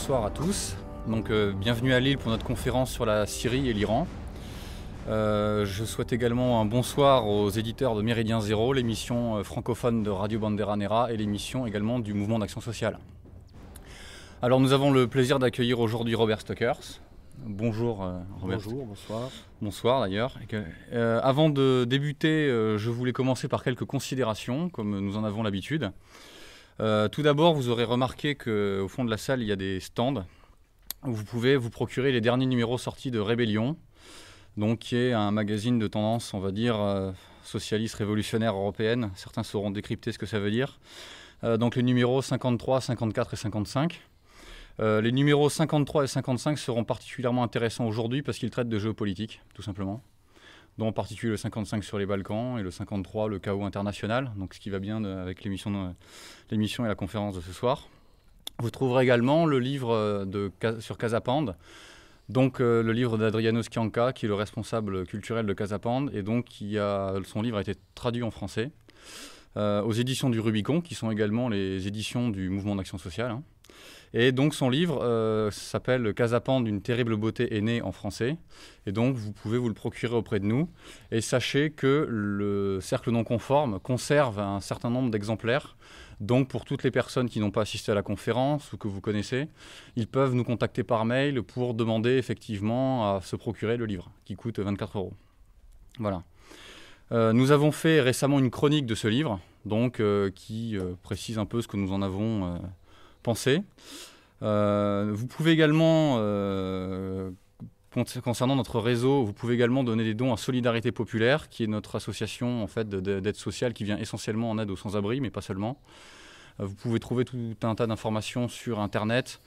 bonsoir à tous. Bienvenue à Lille pour notre conférence sur la Syrie et l'Iran. Je souhaite également un bonsoir aux éditeurs de Méridien Zéro, l'émission francophone de Radio Bandera Nera et l'émission également du Mouvement d'Action Sociale. Alors nous avons le plaisir d'accueillir aujourd'hui Robert Stuckers. Bonjour Robert. Bonjour, bonsoir. Bonsoir d'ailleurs. Avant de débuter, je voulais commencer par quelques considérations, comme nous en avons l'habitude. Tout d'abord, vous aurez remarqué qu'au fond de la salle, il y a des stands où vous pouvez vous procurer les derniers numéros sortis de Rébellion, donc qui est un magazine de tendance, on va dire, socialiste, révolutionnaire, européenne. Certains sauront décrypter ce que ça veut dire. Donc les numéros 53, 54 et 55. Les numéros 53 et 55 seront particulièrement intéressants aujourd'hui parce qu'ils traitent de géopolitique, tout simplement. Dont en particulier le 55 sur les Balkans et le 53, le chaos international, donc ce qui va bien avec l'émission et la conférence de ce soir. Vous trouverez également le livre sur Casapande, donc le livre d'Adriano Scianca, qui est le responsable culturel de Casapande, et donc son livre a été traduit en français, aux éditions du Rubicon, qui sont également les éditions du Mouvement d'Action Sociale. Et donc son livre s'appelle « Casapande, une terrible beauté est née » en français. Et donc vous pouvez vous le procurer auprès de nous. Et sachez que le Cercle non conforme conserve un certain nombre d'exemplaires. Donc pour toutes les personnes qui n'ont pas assisté à la conférence ou que vous connaissez, ils peuvent nous contacter par mail pour demander effectivement à se procurer le livre, qui coûte 24 €. Voilà. Nous avons fait récemment une chronique de ce livre, donc qui précise un peu ce que nous en avons pensé. Vous pouvez également, concernant notre réseau, vous pouvez également donner des dons à Solidarité Populaire, qui est notre association en fait, d'aide sociale qui vient essentiellement en aide aux sans-abri, mais pas seulement. Vous pouvez trouver tout un tas d'informations sur Internet,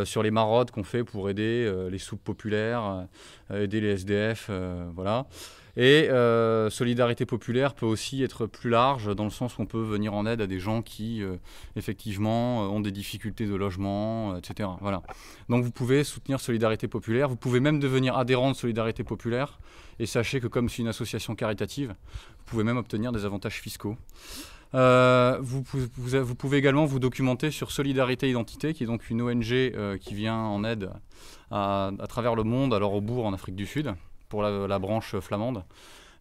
sur les maraudes qu'on fait pour aider les soupes populaires, aider les SDF, voilà. Et Solidarité Populaire peut aussi être plus large dans le sens où on peut venir en aide à des gens qui, effectivement, ont des difficultés de logement, etc. Voilà. Donc vous pouvez soutenir Solidarité Populaire. Vous pouvez même devenir adhérent de Solidarité Populaire. Et sachez que comme c'est une association caritative, vous pouvez même obtenir des avantages fiscaux. Vous pouvez également vous documenter sur Solidarité Identité, qui est donc une ONG qui vient en aide à travers le monde, alors au Bourg en Afrique du Sud, pour la branche flamande.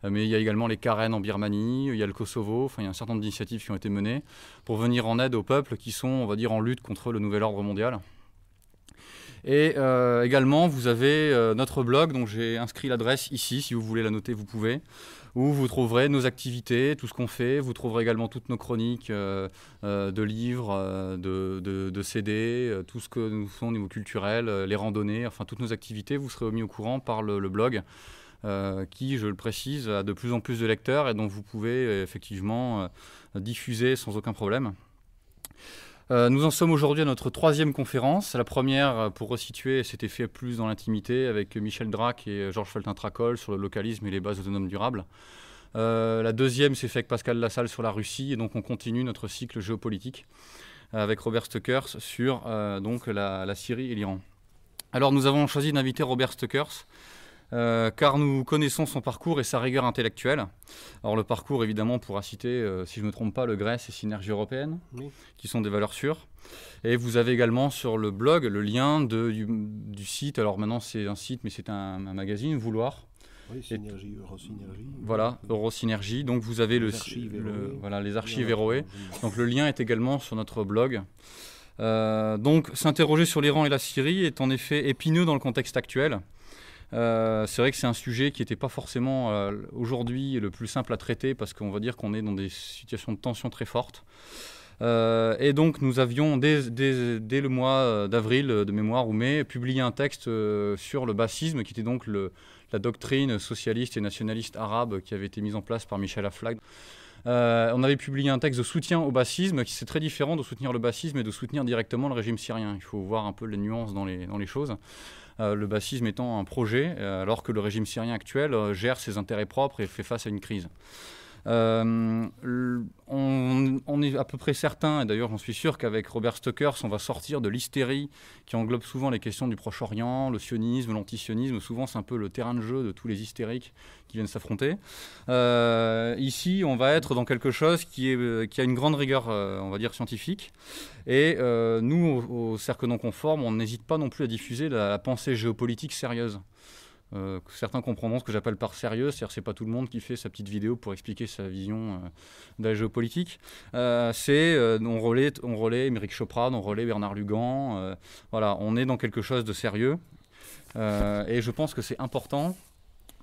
Mais il y a également les Karen en Birmanie, il y a le Kosovo, enfin il y a un certain nombre d'initiatives qui ont été menées pour venir en aide aux peuples qui sont, on va dire, en lutte contre le nouvel ordre mondial. Et également, vous avez notre blog, dont j'ai inscrit l'adresse ici, si vous voulez la noter, vous pouvez, où vous trouverez nos activités, tout ce qu'on fait. Vous trouverez également toutes nos chroniques de livres, de CD, tout ce que nous faisons au niveau culturel, les randonnées, enfin toutes nos activités, vous serez mis au courant par le blog, qui, je le précise, a de plus en plus de lecteurs et dont vous pouvez effectivement diffuser sans aucun problème. Nous en sommes aujourd'hui à notre 3e conférence. La première, pour resituer, s'était fait plus dans l'intimité avec Michel Drac et Georges Feltin-Tracol sur le localisme et les bases autonomes durables. La deuxième s'est fait avec Pascal Lassalle sur la Russie et donc on continue notre cycle géopolitique avec Robert Stuckers sur donc la Syrie et l'Iran. Alors nous avons choisi d'inviter Robert Stuckers car nous connaissons son parcours et sa rigueur intellectuelle. Alors le parcours, évidemment, on pourra citer, si je ne me trompe pas, le Grèce et Synergie européenne, oui, qui sont des valeurs sûres. Et vous avez également sur le blog le lien du site, alors maintenant c'est un site, mais c'est un magazine, Vouloir. Oui, Synergie, Eurosynergie. Voilà, Eurosynergie. Donc vous avez les archives Véroé. Donc le lien est également sur notre blog. Donc s'interroger sur l'Iran et la Syrie est en effet épineux dans le contexte actuel. C'est vrai que c'est un sujet qui n'était pas forcément aujourd'hui le plus simple à traiter parce qu'on va dire qu'on est dans des situations de tension très fortes. Et donc nous avions dès le mois d'avril de mémoire ou mai publié un texte sur le bassisme qui était donc la doctrine socialiste et nationaliste arabe qui avait été mise en place par Michel Aflag. On avait publié un texte de soutien au bassisme qui c'est très différent de soutenir le bassisme et de soutenir directement le régime syrien. Il faut voir un peu les nuances dans les choses. Le bassisme étant un projet, alors que le régime syrien actuel gère ses intérêts propres et fait face à une crise. On est à peu près certain, et d'ailleurs j'en suis sûr, qu'avec Robert Stokers, on va sortir de l'hystérie qui englobe souvent les questions du Proche-Orient, le sionisme, l'antisionisme. Souvent, c'est un peu le terrain de jeu de tous les hystériques qui viennent s'affronter. Ici, on va être dans quelque chose qui a une grande rigueur, on va dire, scientifique. Et nous, au Cercle non conforme, on n'hésite pas non plus à diffuser la pensée géopolitique sérieuse. Certains comprendront ce que j'appelle par sérieux, c'est-à-dire que c'est pas tout le monde qui fait sa petite vidéo pour expliquer sa vision de la géopolitique. On relaie Émeric Choprade, on relaie Bernard Lugan. Voilà, on est dans quelque chose de sérieux. Et je pense que c'est important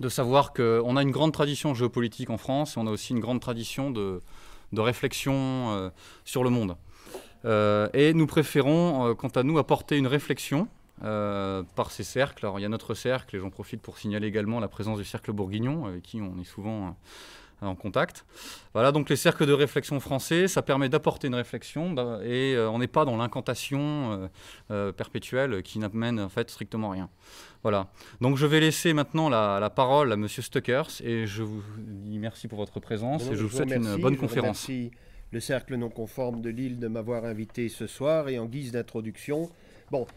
de savoir qu'on a une grande tradition géopolitique en France et on a aussi une grande tradition de réflexion sur le monde. Et nous préférons, quant à nous, apporter une réflexion par ces cercles. Alors il y a notre cercle, et j'en profite pour signaler également la présence du cercle bourguignon, avec qui on est souvent en contact. Voilà, donc les cercles de réflexion français, ça permet d'apporter une réflexion, et on n'est pas dans l'incantation perpétuelle qui n'amène en fait strictement rien. Voilà, donc je vais laisser maintenant la parole à M. Stokers, et je vous dis merci pour votre présence, et je vous souhaite une bonne conférence. Je remercie le Cercle non conforme de Lille de m'avoir invité ce soir, et en guise d'introduction,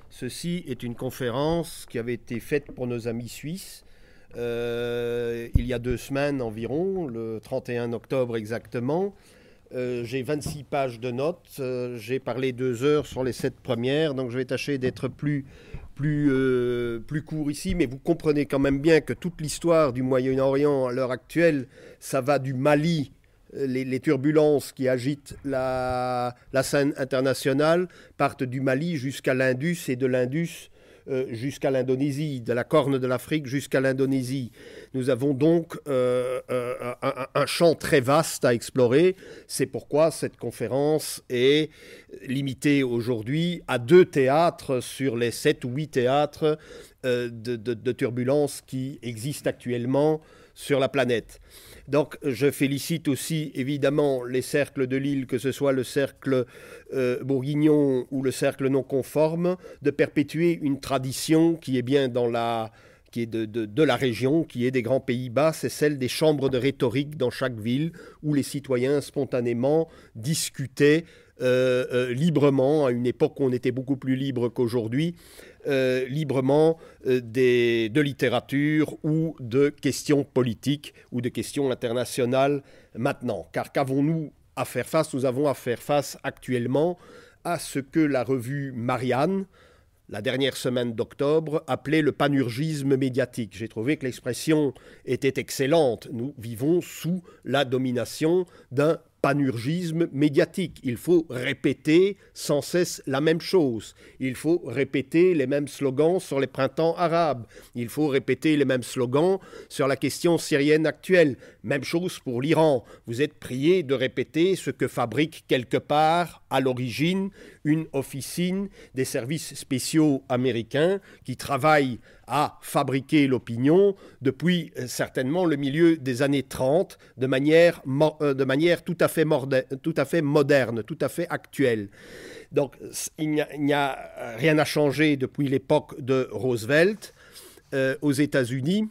ceci est une conférence qui avait été faite pour nos amis suisses il y a 2 semaines environ, le 31 octobre exactement. J'ai 26 pages de notes, j'ai parlé 2 heures sur les 7 premières, donc je vais tâcher d'être plus court ici, mais vous comprenez quand même bien que toute l'histoire du Moyen-Orient à l'heure actuelle, ça va du Mali. Les turbulences qui agitent la scène internationale partent du Mali jusqu'à l'Indus et de l'Indus jusqu'à l'Indonésie, de la Corne de l'Afrique jusqu'à l'Indonésie. Nous avons donc un champ très vaste à explorer. C'est pourquoi cette conférence est limitée aujourd'hui à 2 théâtres sur les 7 ou 8 théâtres de turbulences qui existent actuellement sur la planète. Donc je félicite aussi évidemment les cercles de Lille, que ce soit le cercle bourguignon ou le cercle non conforme, de perpétuer une tradition qui est bien qui est de la région, qui est des Grands Pays-Bas, c'est celle des chambres de rhétorique dans chaque ville, où les citoyens spontanément discutaient librement, à une époque où on était beaucoup plus libre qu'aujourd'hui, librement de littérature ou de questions politiques ou de questions internationales maintenant. Car qu'avons-nous à faire face? Nous avons à faire face actuellement à ce que la revue Marianne, la dernière semaine d'octobre, appelait le panurgisme médiatique. J'ai trouvé que l'expression était excellente. Nous vivons sous la domination d'un panurgisme médiatique. Il faut répéter sans cesse la même chose. Il faut répéter les mêmes slogans sur les printemps arabes. Il faut répéter les mêmes slogans sur la question syrienne actuelle. Même chose pour l'Iran. Vous êtes prié de répéter ce que fabrique quelque part, à l'origine, une officine des services spéciaux américains qui travaillent à fabriquer l'opinion depuis certainement le milieu des années 30 de manière tout à fait moderne, tout à fait actuelle. Donc il n'y a rien à changer depuis l'époque de Roosevelt aux États-Unis.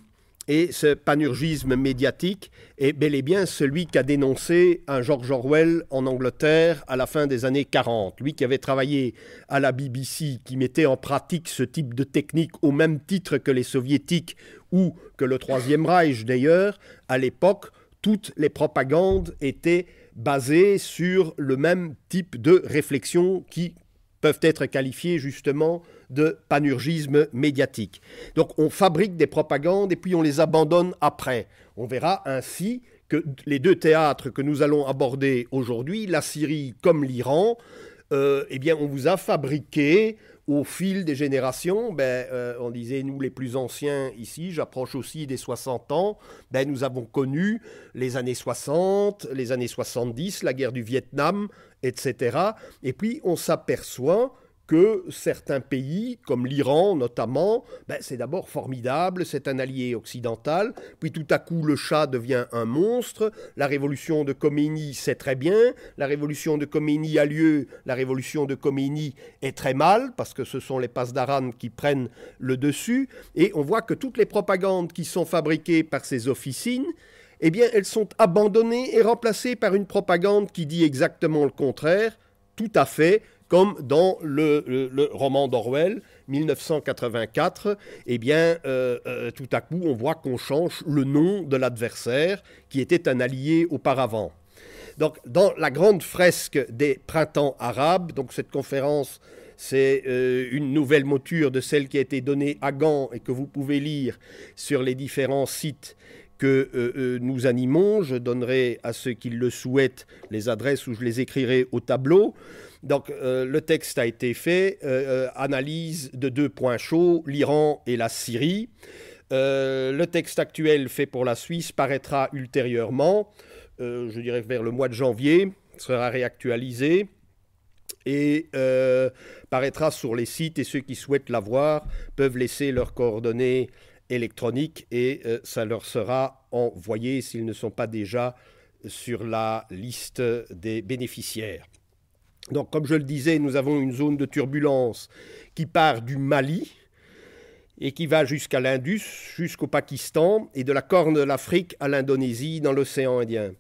Et ce panurgisme médiatique est bel et bien celui qu'a dénoncé un George Orwell en Angleterre à la fin des années 40. Lui qui avait travaillé à la BBC, qui mettait en pratique ce type de technique au même titre que les soviétiques ou que le Troisième Reich d'ailleurs. À l'époque, toutes les propagandes étaient basées sur le même type de réflexion qui peuvent être qualifiées justement de panurgisme médiatique. Donc on fabrique des propagandes et puis on les abandonne après. On verra ainsi que les 2 théâtres que nous allons aborder aujourd'hui, la Syrie comme l'Iran, eh bien on vous a fabriqué au fil des générations, on disait nous les plus anciens ici, j'approche aussi des 60 ans, nous avons connu les années 60, les années 70, la guerre du Vietnam, etc. Et puis on s'aperçoit que certains pays, comme l'Iran notamment, c'est d'abord formidable, c'est un allié occidental, puis tout à coup le Shah devient un monstre, la révolution de Khomeini c'est très bien, la révolution de Khomeini a lieu, la révolution de Khomeini est très mal, parce que ce sont les pasdaran qui prennent le dessus, et on voit que toutes les propagandes qui sont fabriquées par ces officines, eh bien, elles sont abandonnées et remplacées par une propagande qui dit exactement le contraire, tout à fait comme dans le roman d'Orwell, 1984, eh bien, tout à coup, on voit qu'on change le nom de l'adversaire qui était un allié auparavant. Donc, dans la grande fresque des printemps arabes, donc cette conférence, c'est une nouvelle mouture de celle qui a été donnée à Gand et que vous pouvez lire sur les différents sites que nous animons. Je donnerai à ceux qui le souhaitent les adresses où je les écrirai au tableau. Donc le texte a été fait, analyse de 2 points chauds, l'Iran et la Syrie. Le texte actuel fait pour la Suisse paraîtra ultérieurement, je dirais vers le mois de janvier, sera réactualisé et paraîtra sur les sites, et ceux qui souhaitent l'avoir peuvent laisser leurs coordonnées électroniques et ça leur sera envoyé s'ils ne sont pas déjà sur la liste des bénéficiaires. Donc, comme je le disais, nous avons une zone de turbulence qui part du Mali et qui va jusqu'à l'Indus, jusqu'au Pakistan, et de la Corne de l'Afrique à l'Indonésie, dans l'océan Indien.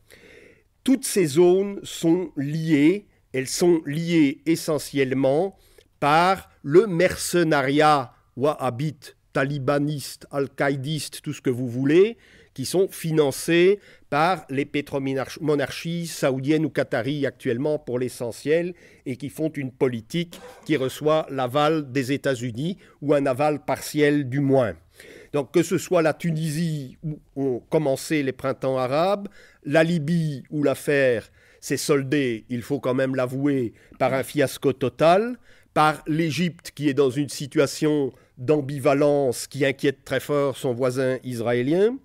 Toutes ces zones sont liées, elles sont liées essentiellement par le mercenariat wahhabite, talibaniste, al-qaïdiste, tout ce que vous voulez, qui sont financés par les pétromonarchies saoudiennes ou qataries actuellement pour l'essentiel et qui font une politique qui reçoit l'aval des États-Unis ou un aval partiel du moins. Donc que ce soit la Tunisie où ont commencé les printemps arabes, la Libye où l'affaire s'est soldée, il faut quand même l'avouer, par un fiasco total, par l'Égypte qui est dans une situation d'ambivalence qui inquiète très fort son voisin israélien,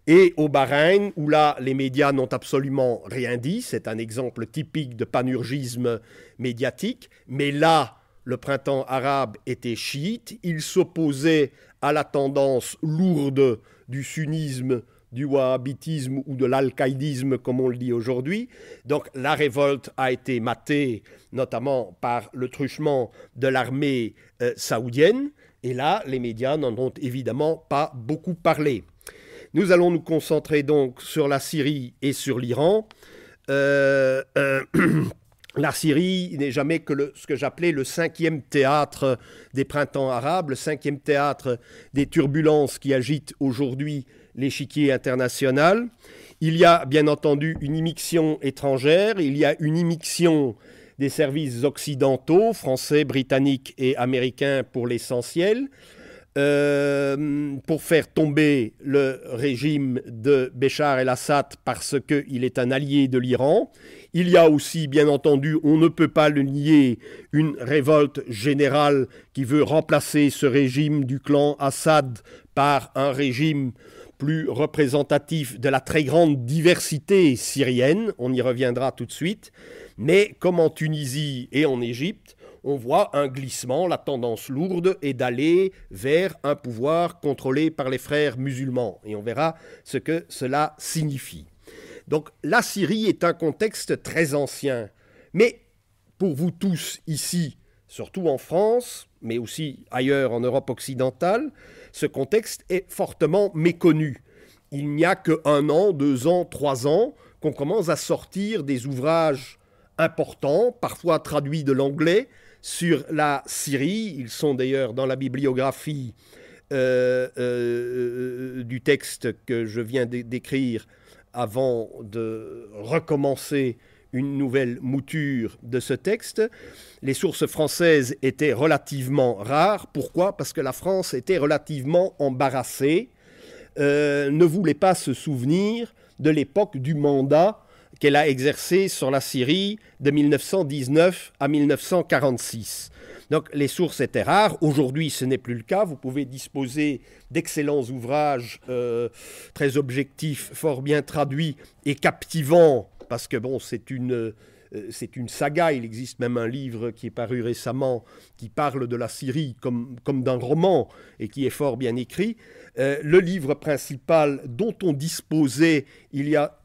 et au Bahreïn, où là, les médias n'ont absolument rien dit. C'est un exemple typique de panurgisme médiatique. Mais là, le printemps arabe était chiite. Il s'opposait à la tendance lourde du sunnisme, du wahhabitisme ou de l'al-qaïdisme, comme on le dit aujourd'hui. Donc la révolte a été matée, notamment par le truchement de l'armée saoudienne. Et là, les médias n'en ont évidemment pas beaucoup parlé. Nous allons nous concentrer donc sur la Syrie et sur l'Iran. La Syrie n'est jamais que ce que j'appelais le 5e théâtre des printemps arabes, le 5e théâtre des turbulences qui agitent aujourd'hui l'échiquier international. Il y a bien entendu une immixtion étrangère, il y a une immixtion des services occidentaux, français, britanniques et américains pour l'essentiel, pour faire tomber le régime de Béchar el-Assad parce qu'il est un allié de l'Iran. Il y a aussi, bien entendu, on ne peut pas le nier, une révolte générale qui veut remplacer ce régime du clan Assad par un régime plus représentatif de la très grande diversité syrienne. On y reviendra tout de suite. Mais comme en Tunisie et en Égypte, on voit un glissement, la tendance lourde est d'aller vers un pouvoir contrôlé par les frères musulmans. Et on verra ce que cela signifie. Donc la Syrie est un contexte très ancien. Mais pour vous tous ici, surtout en France, mais aussi ailleurs en Europe occidentale, ce contexte est fortement méconnu. Il n'y a que 1 an, 2 ans, 3 ans qu'on commence à sortir des ouvrages importants, parfois traduits de l'anglais, sur la Syrie. Ils sont d'ailleurs dans la bibliographie du texte que je viens d'écrire avant de recommencer une nouvelle mouture de ce texte. Les sources françaises étaient relativement rares. Pourquoi ? Parce que la France était relativement embarrassée, ne voulait pas se souvenir de l'époque du mandat qu'elle a exercé sur la Syrie de 1919 à 1946. Donc les sources étaient rares. Aujourd'hui, ce n'est plus le cas. Vous pouvez disposer d'excellents ouvrages très objectifs, fort bien traduits et captivants, parce que bon, c'est une saga. Il existe même un livre qui est paru récemment qui parle de la Syrie comme d'un roman et qui est fort bien écrit. Le livre principal dont on disposait il y a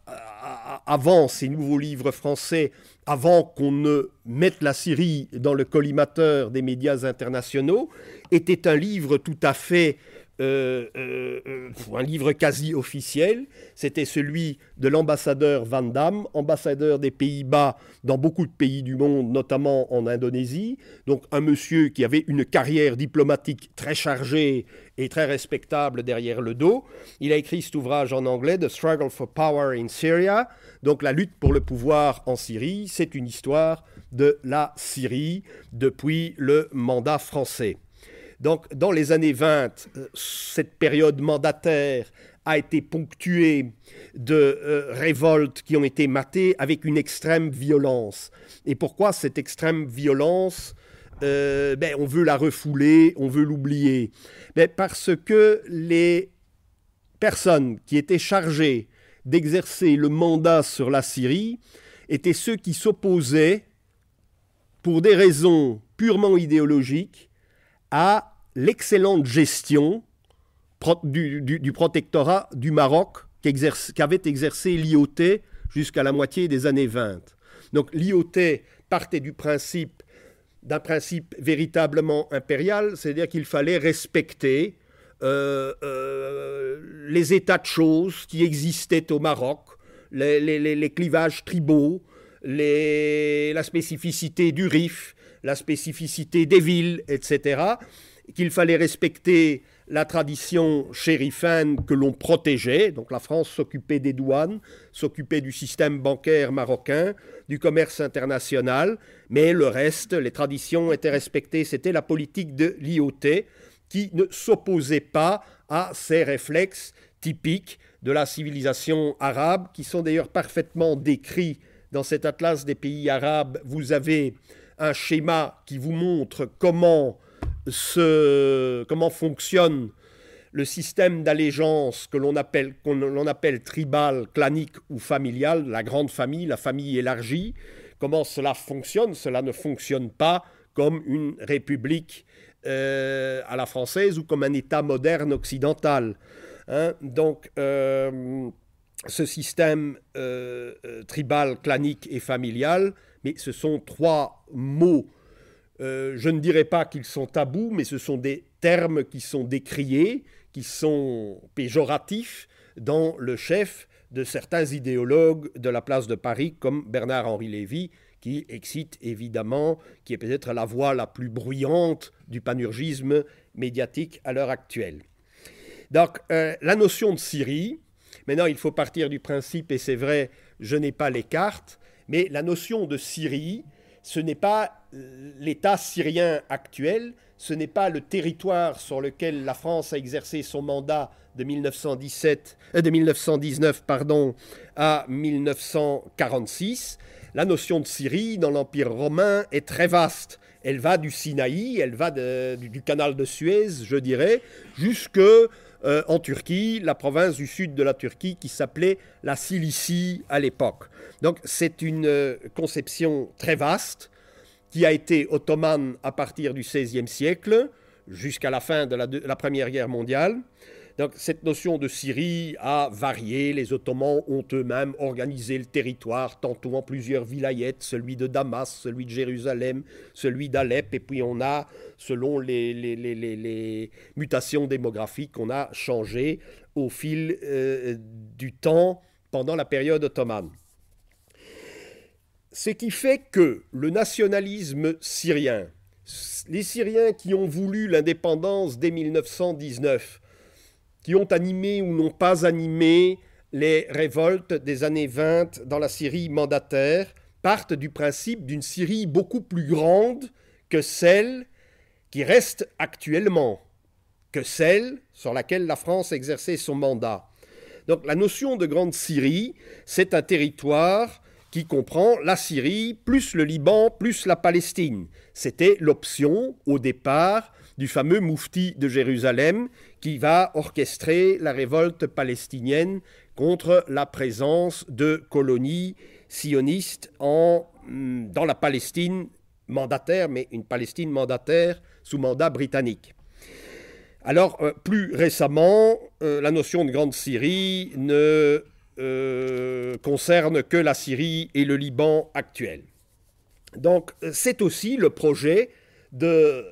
avant ces nouveaux livres français, avant qu'on ne mette la Syrie dans le collimateur des médias internationaux, était un livre tout à fait un livre quasi officiel, c'était celui de l'ambassadeur Van Damme, ambassadeur des Pays-Bas dans beaucoup de pays du monde, notamment en Indonésie. Donc un monsieur qui avait une carrière diplomatique très chargée et très respectable derrière le dos. Il a écrit cet ouvrage en anglais, The Struggle for Power in Syria. Donc la lutte pour le pouvoir en Syrie, c'est une histoire de la Syrie depuis le mandat français. Donc, dans les années 20, cette période mandataire a été ponctuée de révoltes qui ont été matées avec une extrême violence. Et pourquoi cette extrême violence on veut la refouler, on veut l'oublier. Parce que les personnes qui étaient chargées d'exercer le mandat sur la Syrie étaient ceux qui s'opposaient, pour des raisons purement idéologiques, à l'excellente gestion du protectorat du Maroc qu'avait exercé l'IOT jusqu'à la moitié des années 20. Donc l'IOT partait d'un principe véritablement impérial, c'est-à-dire qu'il fallait respecter les états de choses qui existaient au Maroc, les clivages tribaux, la spécificité du Rif, la spécificité des villes, etc., qu'il fallait respecter la tradition chérifane que l'on protégeait. Donc la France s'occupait des douanes, s'occupait du système bancaire marocain, du commerce international, mais le reste, les traditions étaient respectées. C'était la politique de l'IOT qui ne s'opposait pas à ces réflexes typiques de la civilisation arabe, qui sont d'ailleurs parfaitement décrits dans cet atlas des pays arabes. Vous avez un schéma qui vous montre comment fonctionne le système d'allégeance que l'on appelle tribal, clanique ou familial, la grande famille, la famille élargie. Comment cela fonctionne? Cela ne fonctionne pas comme une république à la française ou comme un État moderne occidental. Donc, ce système tribal, clanique et familial, mais ce sont trois mots. Je ne dirais pas qu'ils sont tabous, mais ce sont des termes qui sont décriés, qui sont péjoratifs dans le chef de certains idéologues de la place de Paris, comme Bernard-Henri Lévy, qui excite évidemment, qui est peut-être la voix la plus bruyante du panurgisme médiatique à l'heure actuelle. Donc, la notion de Syrie, maintenant il faut partir du principe, et c'est vrai, je n'ai pas les cartes, mais la notion de Syrie, ce n'est pas l'État syrien actuel, ce n'est pas le territoire sur lequel la France a exercé son mandat de 1919 à 1946. La notion de Syrie dans l'Empire romain est très vaste. Elle va du Sinaï, elle va du canal de Suez, je dirais, jusque en Turquie, la province du sud de la Turquie qui s'appelait la Cilicie à l'époque. Donc c'est une conception très vaste qui a été ottomane à partir du XVIe siècle jusqu'à la fin de la Première Guerre mondiale. Donc cette notion de Syrie a varié. Les Ottomans ont eux-mêmes organisé le territoire, tantôt en plusieurs vilayettes, celui de Damas, celui de Jérusalem, celui d'Alep, et puis on a, selon les mutations démographiques, on a changé au fil du temps pendant la période ottomane. Ce qui fait que le nationalisme syrien, les Syriens qui ont voulu l'indépendance dès 1919, qui ont animé ou n'ont pas animé les révoltes des années 20 dans la Syrie mandataire, partent du principe d'une Syrie beaucoup plus grande que celle qui reste actuellement, que celle sur laquelle la France exerçait son mandat. Donc la notion de Grande Syrie, c'est un territoire qui comprend la Syrie, plus le Liban, plus la Palestine. C'était l'option, au départ, du fameux moufti de Jérusalem, qui va orchestrer la révolte palestinienne contre la présence de colonies sionistes dans la Palestine mandataire, mais une Palestine mandataire sous mandat britannique. Alors, plus récemment, la notion de Grande Syrie ne concerne que la Syrie et le Liban actuel. Donc c'est aussi le projet de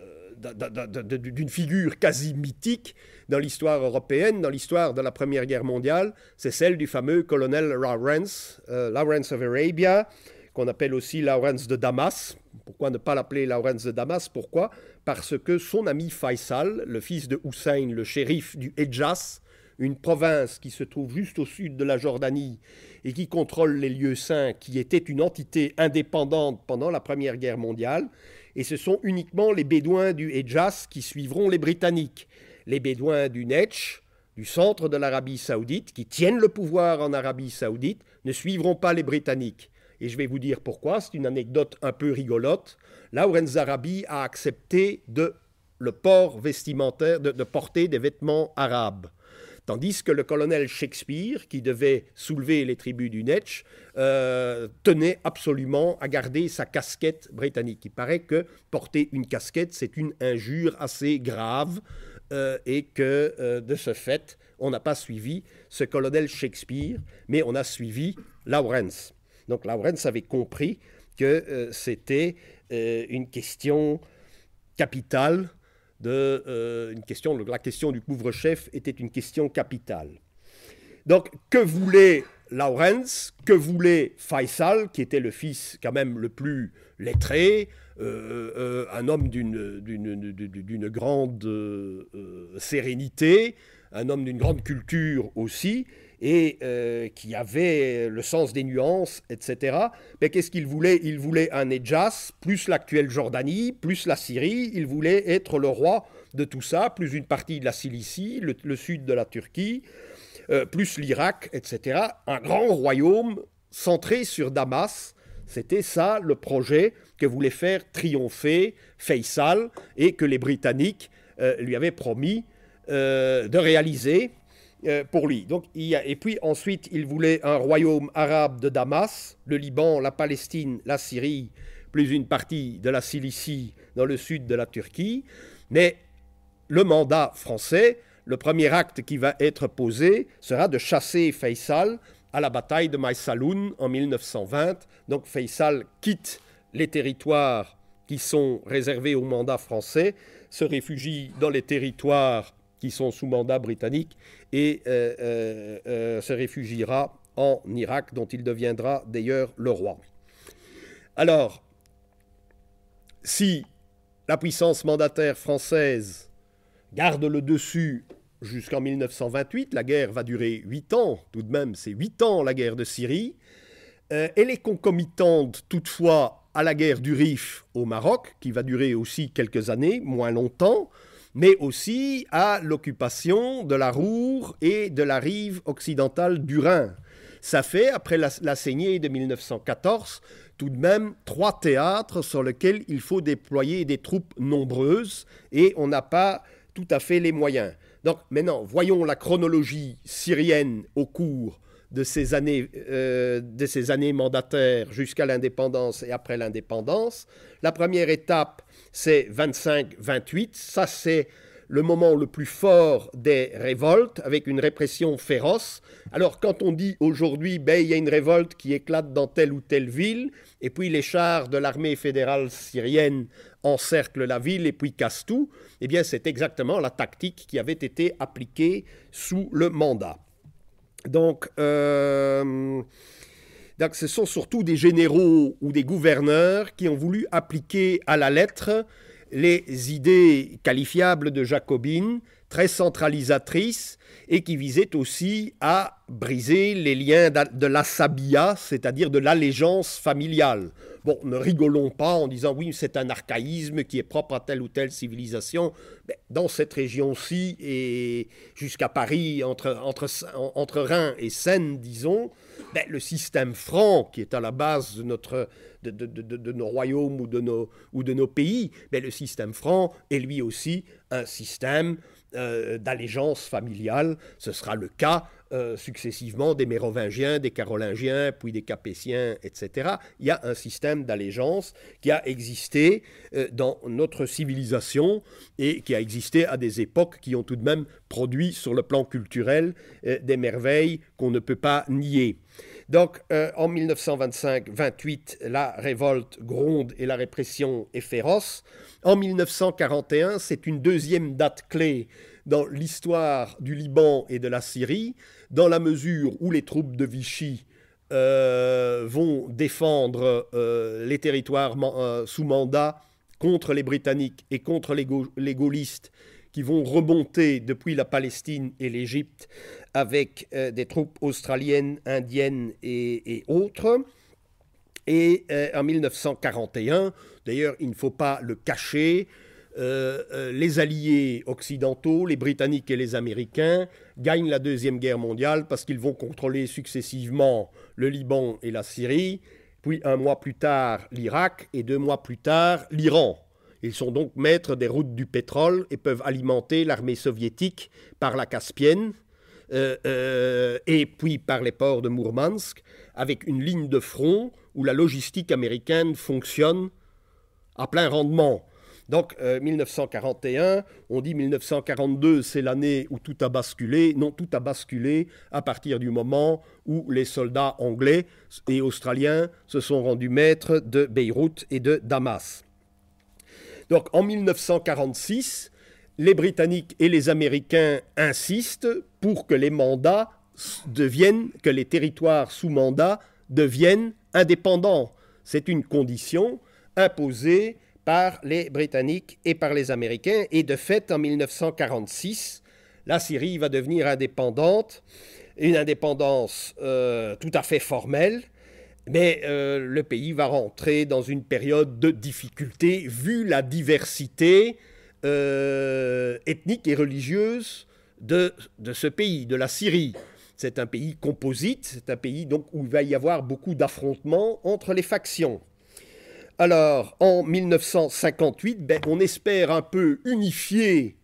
d'une figure quasi mythique dans l'histoire européenne, dans l'histoire de la Première Guerre mondiale, c'est celle du fameux colonel Lawrence, Lawrence of Arabia, qu'on appelle aussi Lawrence de Damas. Pourquoi ne pas l'appeler Lawrence de Damas? Pourquoi? Parce que son ami Faisal, le fils de Hussein, le shérif du Hedjaz, une province qui se trouve juste au sud de la Jordanie et qui contrôle les lieux saints, qui était une entité indépendante pendant la Première Guerre mondiale, et ce sont uniquement les Bédouins du Hedjaz qui suivront les Britanniques. Les Bédouins du Netch, du centre de l'Arabie saoudite, qui tiennent le pouvoir en Arabie saoudite, ne suivront pas les Britanniques. Et je vais vous dire pourquoi, c'est une anecdote un peu rigolote. Lawrence Zarabi a accepté le port vestimentaire, de porter des vêtements arabes. Tandis que le colonel Shakespeare, qui devait soulever les tribus du Netch, tenait absolument à garder sa casquette britannique. Il paraît que porter une casquette, c'est une injure assez grave et que de ce fait, on n'a pas suivi ce colonel Shakespeare, mais on a suivi Lawrence. Donc Lawrence avait compris que c'était une question capitale. La question du couvre-chef était une question capitale. Donc, que voulait Lawrence? Que voulait Faisal, qui était le fils quand même le plus lettré, un homme d'une grande sérénité, un homme d'une grande culture aussi, et qui avait le sens des nuances, etc. Mais qu'est-ce qu'il voulait? Il voulait un Hedjaz, plus l'actuelle Jordanie, plus la Syrie. Il voulait être le roi de tout ça, plus une partie de la Cilicie, le sud de la Turquie, plus l'Irak, etc. Un grand royaume centré sur Damas. C'était ça le projet que voulait faire triompher Faisal et que les Britanniques lui avaient promis de réaliser pour lui. Donc, et puis ensuite, il voulait un royaume arabe de Damas, le Liban, la Palestine, la Syrie, plus une partie de la Cilicie dans le sud de la Turquie. Mais le mandat français, le premier acte qui va être posé sera de chasser Faisal à la bataille de Maïsaloun en 1920. Donc Faisal quitte les territoires qui sont réservés au mandat français, se réfugie dans les territoires qui sont sous mandat britannique et se réfugiera en Irak, dont il deviendra d'ailleurs le roi. Alors, si la puissance mandataire française garde le dessus jusqu'en 1928, la guerre va durer 8 ans, tout de même, c'est 8 ans la guerre de Syrie, elle est concomitante toutefois à la guerre du Rif au Maroc, qui va durer aussi quelques années, moins longtemps, mais aussi à l'occupation de la Roure et de la rive occidentale du Rhin. Ça fait, après la saignée de 1914, tout de même 3 théâtres sur lesquels il faut déployer des troupes nombreuses et on n'a pas tout à fait les moyens. Donc maintenant, voyons la chronologie syrienne au cours de ces années mandataires jusqu'à l'indépendance et après l'indépendance. La première étape, c'est 25-28. Ça, c'est le moment le plus fort des révoltes, avec une répression féroce. Alors, quand on dit aujourd'hui, il y a une révolte qui éclate dans telle ou telle ville, et puis les chars de l'armée fédérale syrienne encerclent la ville et puis cassent tout, eh bien, c'est exactement la tactique qui avait été appliquée sous le mandat. Donc, ce sont surtout des généraux ou des gouverneurs qui ont voulu appliquer à la lettre les idées qualifiables de jacobines, très centralisatrices, et qui visaient aussi à briser les liens de l'assabia, c'est-à-dire de l'allégeance familiale. Bon, ne rigolons pas en disant oui, c'est un archaïsme qui est propre à telle ou telle civilisation. Mais dans cette région-ci, et jusqu'à Paris, entre Rhin et Seine, disons, le système franc, qui est à la base de nos royaumes ou de nos pays, le système franc est lui aussi un système d'allégeance familiale. Ce sera le cas successivement des Mérovingiens, des Carolingiens, puis des Capétiens, etc. Il y a un système d'allégeance qui a existé dans notre civilisation et qui a existé à des époques qui ont tout de même produit sur le plan culturel des merveilles qu'on ne peut pas nier. Donc, en 1925-28, la révolte gronde et la répression est féroce. En 1941, c'est une deuxième date clé dans l'histoire du Liban et de la Syrie, dans la mesure où les troupes de Vichy vont défendre les territoires sous mandat contre les Britanniques et contre les gaullistes qui vont remonter depuis la Palestine et l'Égypte avec des troupes australiennes, indiennes et autres. Et en 1941, d'ailleurs, il ne faut pas le cacher, les alliés occidentaux, les Britanniques et les Américains, gagnent la Deuxième Guerre mondiale parce qu'ils vont contrôler successivement le Liban et la Syrie, puis un mois plus tard l'Irak et 2 mois plus tard l'Iran. Ils sont donc maîtres des routes du pétrole et peuvent alimenter l'armée soviétique par la Caspienne et puis par les ports de Mourmansk, avec une ligne de front où la logistique américaine fonctionne à plein rendement. Donc 1941, on dit 1942, c'est l'année où tout a basculé. Non, tout a basculé à partir du moment où les soldats anglais et australiens se sont rendus maîtres de Beyrouth et de Damas. Donc en 1946, les Britanniques et les Américains insistent pour que les mandats deviennent, que les territoires sous mandat deviennent indépendants. C'est une condition imposée par les Britanniques et par les Américains. Et de fait, en 1946, la Syrie va devenir indépendante, une indépendance tout à fait formelle, mais le pays va rentrer dans une période de difficulté vu la diversité ethnique et religieuse de ce pays, de la Syrie. C'est un pays composite, c'est un pays donc, où il va y avoir beaucoup d'affrontements entre les factions. Alors, en 1958, on espère un peu unifier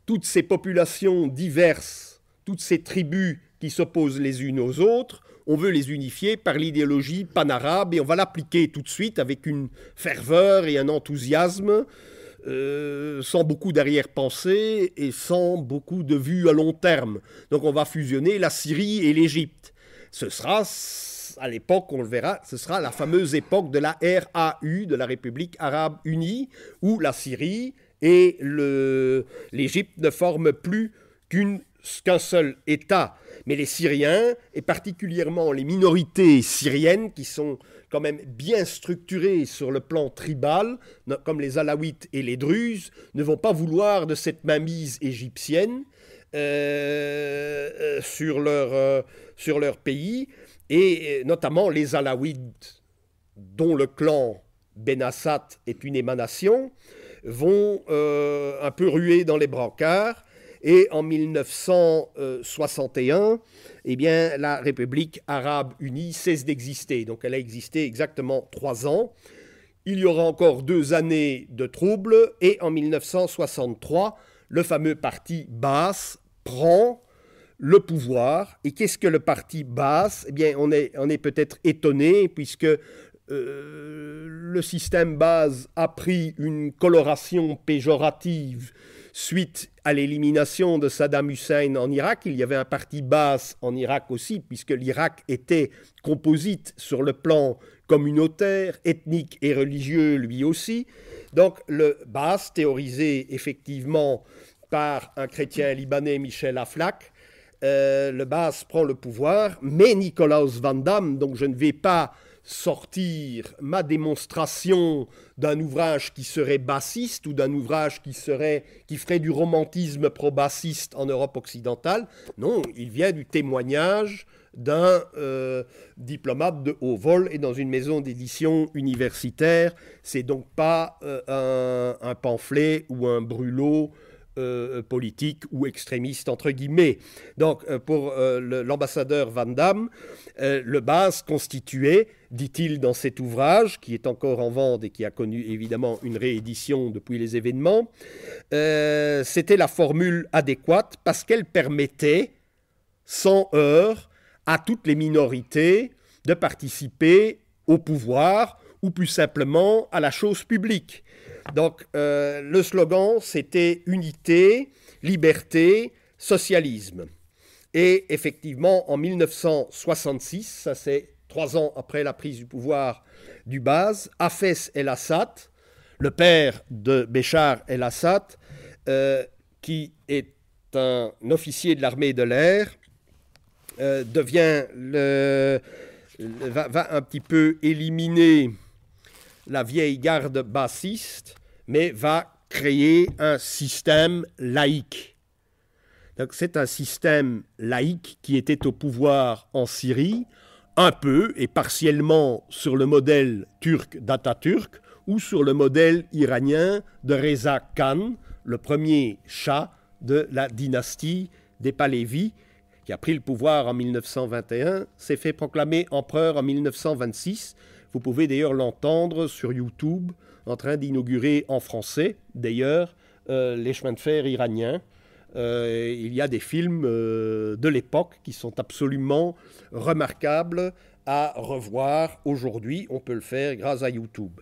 toutes ces populations diverses, toutes ces tribus qui s'opposent les unes aux autres. On veut les unifier par l'idéologie panarabe et on va l'appliquer tout de suite avec une ferveur et un enthousiasme, sans beaucoup d'arrière-pensée et sans beaucoup de vues à long terme. Donc on va fusionner la Syrie et l'Égypte. Ce sera, à l'époque, on le verra, ce sera la fameuse époque de la RAU, de la République arabe unie, où la Syrie et l'Égypte ne forment plus qu'un seul État. Mais les Syriens, et particulièrement les minorités syriennes, qui sont quand même bien structurées sur le plan tribal, comme les Alaouites et les Druzes, ne vont pas vouloir de cette mainmise égyptienne sur leur pays, et notamment les Alaouites, dont le clan Benassat est une émanation, vont un peu ruer dans les brancards. Et en 1961, eh bien, la République arabe unie cesse d'exister. Donc elle a existé exactement 3 ans. Il y aura encore 2 années de troubles. Et en 1963, le fameux parti Baas prend le pouvoir. Et qu'est-ce que le parti Baas ? Eh bien, on est peut-être étonné puisque le système Baas a pris une coloration péjorative suite à l'élimination de Saddam Hussein en Irak. Il y avait un parti Baas en Irak aussi, puisque l'Irak était composite sur le plan communautaire, ethnique et religieux lui aussi. Donc le Baas, théorisé effectivement par un chrétien libanais, Michel Aflaq, le Baas prend le pouvoir, mais Nicolaus Van Damme, donc je ne vais pas sortir ma démonstration d'un ouvrage qui serait bassiste ou d'un ouvrage qui ferait du romantisme pro-bassiste en Europe occidentale. Non, il vient du témoignage d'un diplomate de haut vol et dans une maison d'édition universitaire. C'est donc pas un pamphlet ou un brûlot politique ou extrémiste entre guillemets. Donc pour l'ambassadeur Van Damme, le Baas constituait, dit-il dans cet ouvrage, qui est encore en vente et qui a connu évidemment une réédition depuis les événements, c'était la formule adéquate parce qu'elle permettait, sans heurts, à toutes les minorités de participer au pouvoir ou plus simplement à la chose publique. Donc le slogan, c'était unité, liberté, socialisme. Et effectivement, en 1966, ça c'est 3 ans après la prise du pouvoir du Baz, Hafez el-Assad, le père de Béchar el-Assad, qui est un officier de l'armée de l'air, va un petit peu éliminer la vieille garde bassiste, mais va créer un système laïque. Donc c'est un système laïque qui était au pouvoir en Syrie, un peu et partiellement sur le modèle turc d'Atatürk ou sur le modèle iranien de Reza Khan, le premier shah de la dynastie des Pahlavis, qui a pris le pouvoir en 1921, s'est fait proclamer empereur en 1926. Vous pouvez d'ailleurs l'entendre sur YouTube en train d'inaugurer en français, d'ailleurs, les chemins de fer iraniens. Il y a des films de l'époque qui sont absolument remarquables à revoir aujourd'hui. On peut le faire grâce à YouTube.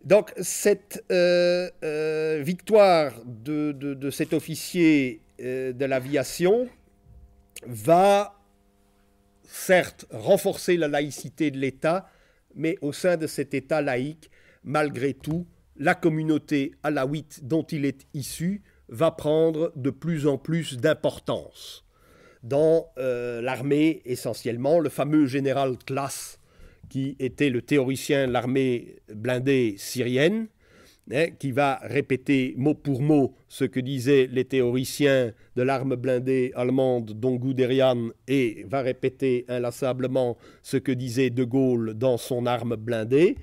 Donc cette victoire de cet officier de l'aviation va certes renforcer la laïcité de l'État, mais au sein de cet État laïque, malgré tout, la communauté alaouite dont il est issu va prendre de plus en plus d'importance. Dans l'armée, essentiellement, le fameux général Klass, qui était le théoricien de l'armée blindée syrienne, qui va répéter mot pour mot ce que disaient les théoriciens de l'arme blindée allemande, dont Guderian, et va répéter inlassablement ce que disait De Gaulle dans son arme blindée,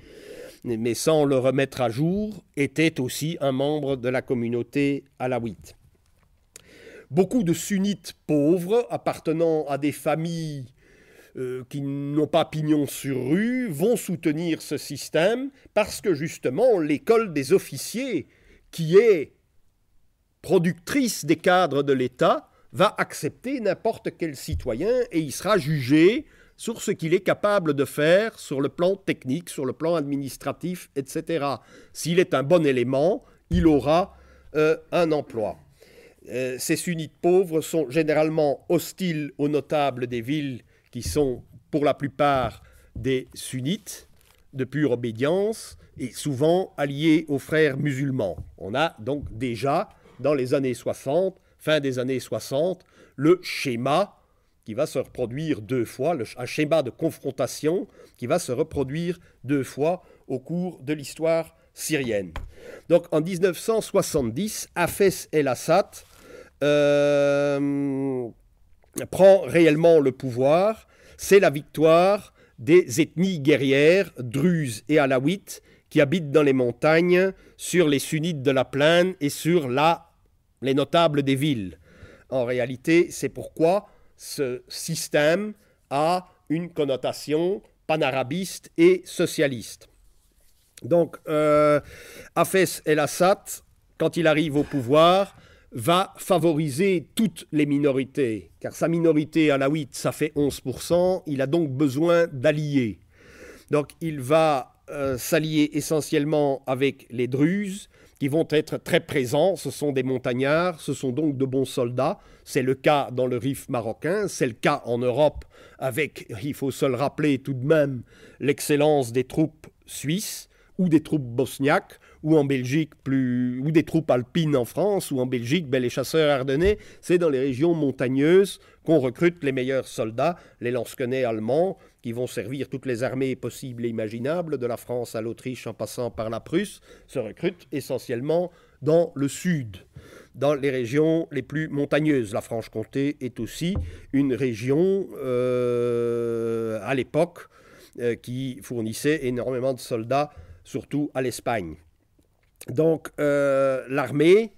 mais sans le remettre à jour, était aussi un membre de la communauté alaouite. Beaucoup de sunnites pauvres, appartenant à des familles qui n'ont pas pignon sur rue, vont soutenir ce système parce que justement l'école des officiers, qui est productrice des cadres de l'État, va accepter n'importe quel citoyen et il sera jugé sur ce qu'il est capable de faire sur le plan technique, sur le plan administratif, etc. S'il est un bon élément, il aura un emploi. Ces sunnites pauvres sont généralement hostiles aux notables des villes qui sont pour la plupart des sunnites de pure obédience et souvent alliés aux frères musulmans. On a donc déjà, dans les années 60, fin des années 60, le schéma qui va se reproduire 2 fois, un schéma de confrontation qui va se reproduire 2 fois au cours de l'histoire syrienne. Donc en 1970, Hafez el-Assad prend réellement le pouvoir. C'est la victoire des ethnies guerrières, druzes et alaouites, qui habitent dans les montagnes, sur les sunnites de la plaine et sur les notables des villes. En réalité, c'est pourquoi ce système a une connotation panarabiste et socialiste. Donc, Hafez el-Assad, quand il arrive au pouvoir, va favoriser toutes les minorités, car sa minorité alaouite, ça fait 11%, il a donc besoin d'alliés. Donc il va s'allier essentiellement avec les Druzes, qui vont être très présents, ce sont des montagnards, ce sont donc de bons soldats, c'est le cas dans le Rif marocain, c'est le cas en Europe, avec, il faut se le rappeler tout de même, l'excellence des troupes suisses, ou des troupes bosniaques, ou en Belgique, ou des troupes alpines en France, ou en Belgique, les chasseurs ardennais, c'est dans les régions montagneuses qu'on recrute les meilleurs soldats, les lansquenets allemands, qui vont servir toutes les armées possibles et imaginables, de la France à l'Autriche en passant par la Prusse, se recrutent essentiellement dans le sud, dans les régions les plus montagneuses. La Franche-Comté est aussi une région, à l'époque, qui fournissait énormément de soldats, surtout à l'Espagne. Donc l'armée,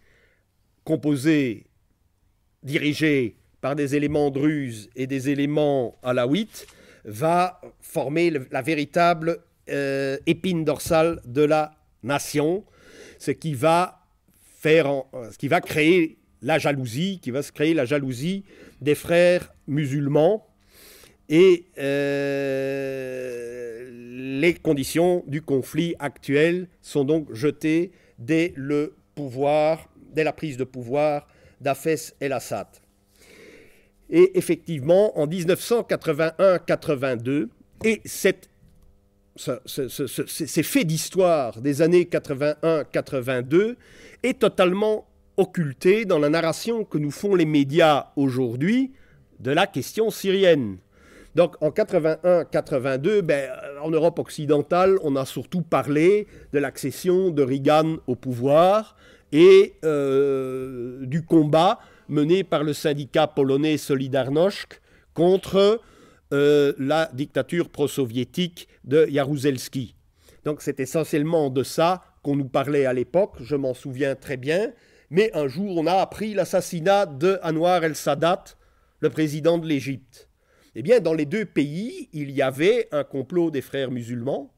dirigée par des éléments druzes et des éléments alaouites, va former la véritable épine dorsale de la nation, ce qui va créer la jalousie, des frères musulmans, et les conditions du conflit actuel sont donc jetées dès la prise de pouvoir d'Hafez el-Assad. Et effectivement, en 1981-82, et ces faits d'histoire des années 81-82 est totalement occulté dans la narration que nous font les médias aujourd'hui de la question syrienne. Donc en 81-82, en Europe occidentale, on a surtout parlé de l'accession de Reagan au pouvoir et du combat mené par le syndicat polonais Solidarność contre la dictature pro-soviétique de Jaruzelski. Donc c'est essentiellement de ça qu'on nous parlait à l'époque, je m'en souviens très bien, mais un jour on a appris l'assassinat de Anwar el-Sadat, le président de l'Égypte. Eh bien, dans les deux pays, il y avait un complot des frères musulmans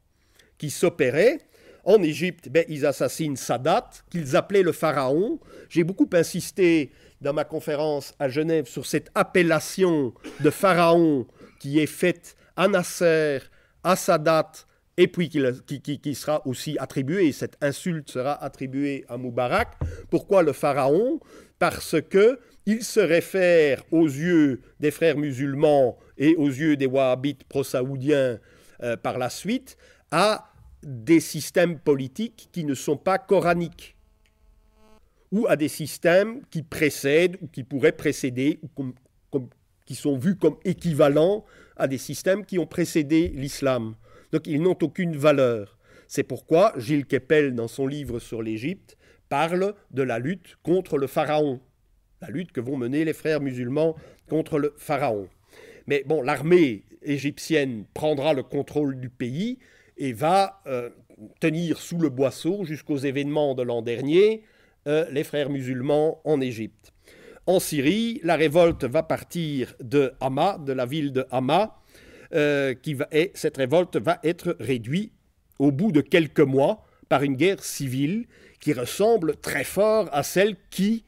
qui s'opérait. En Égypte, ils assassinent Sadat, qu'ils appelaient le pharaon. J'ai beaucoup insisté dans ma conférence à Genève sur cette appellation de pharaon qui est faite à Nasser, à Sadat, et puis qui sera aussi attribuée, cette insulte sera attribuée à Moubarak. Pourquoi le pharaon ? Parce qu'il se réfère aux yeux des frères musulmans et aux yeux des wahhabites pro-saoudiens par la suite à des systèmes politiques qui ne sont pas coraniques ou à des systèmes qui précèdent ou qui pourraient précéder ou qui sont vus comme équivalents à des systèmes qui ont précédé l'islam. Donc ils n'ont aucune valeur. C'est pourquoi Gilles Kepel, dans son livre sur l'Égypte, parle de la lutte contre le pharaon, la lutte que vont mener les frères musulmans contre le pharaon. Mais bon, l'armée égyptienne prendra le contrôle du pays et va tenir sous le boisseau jusqu'aux événements de l'an dernier les frères musulmans en Égypte. En Syrie, la révolte va partir de Hama, de la ville de Hama, et cette révolte va être réduite au bout de quelques mois par une guerre civile qui ressemble très fort à celle qui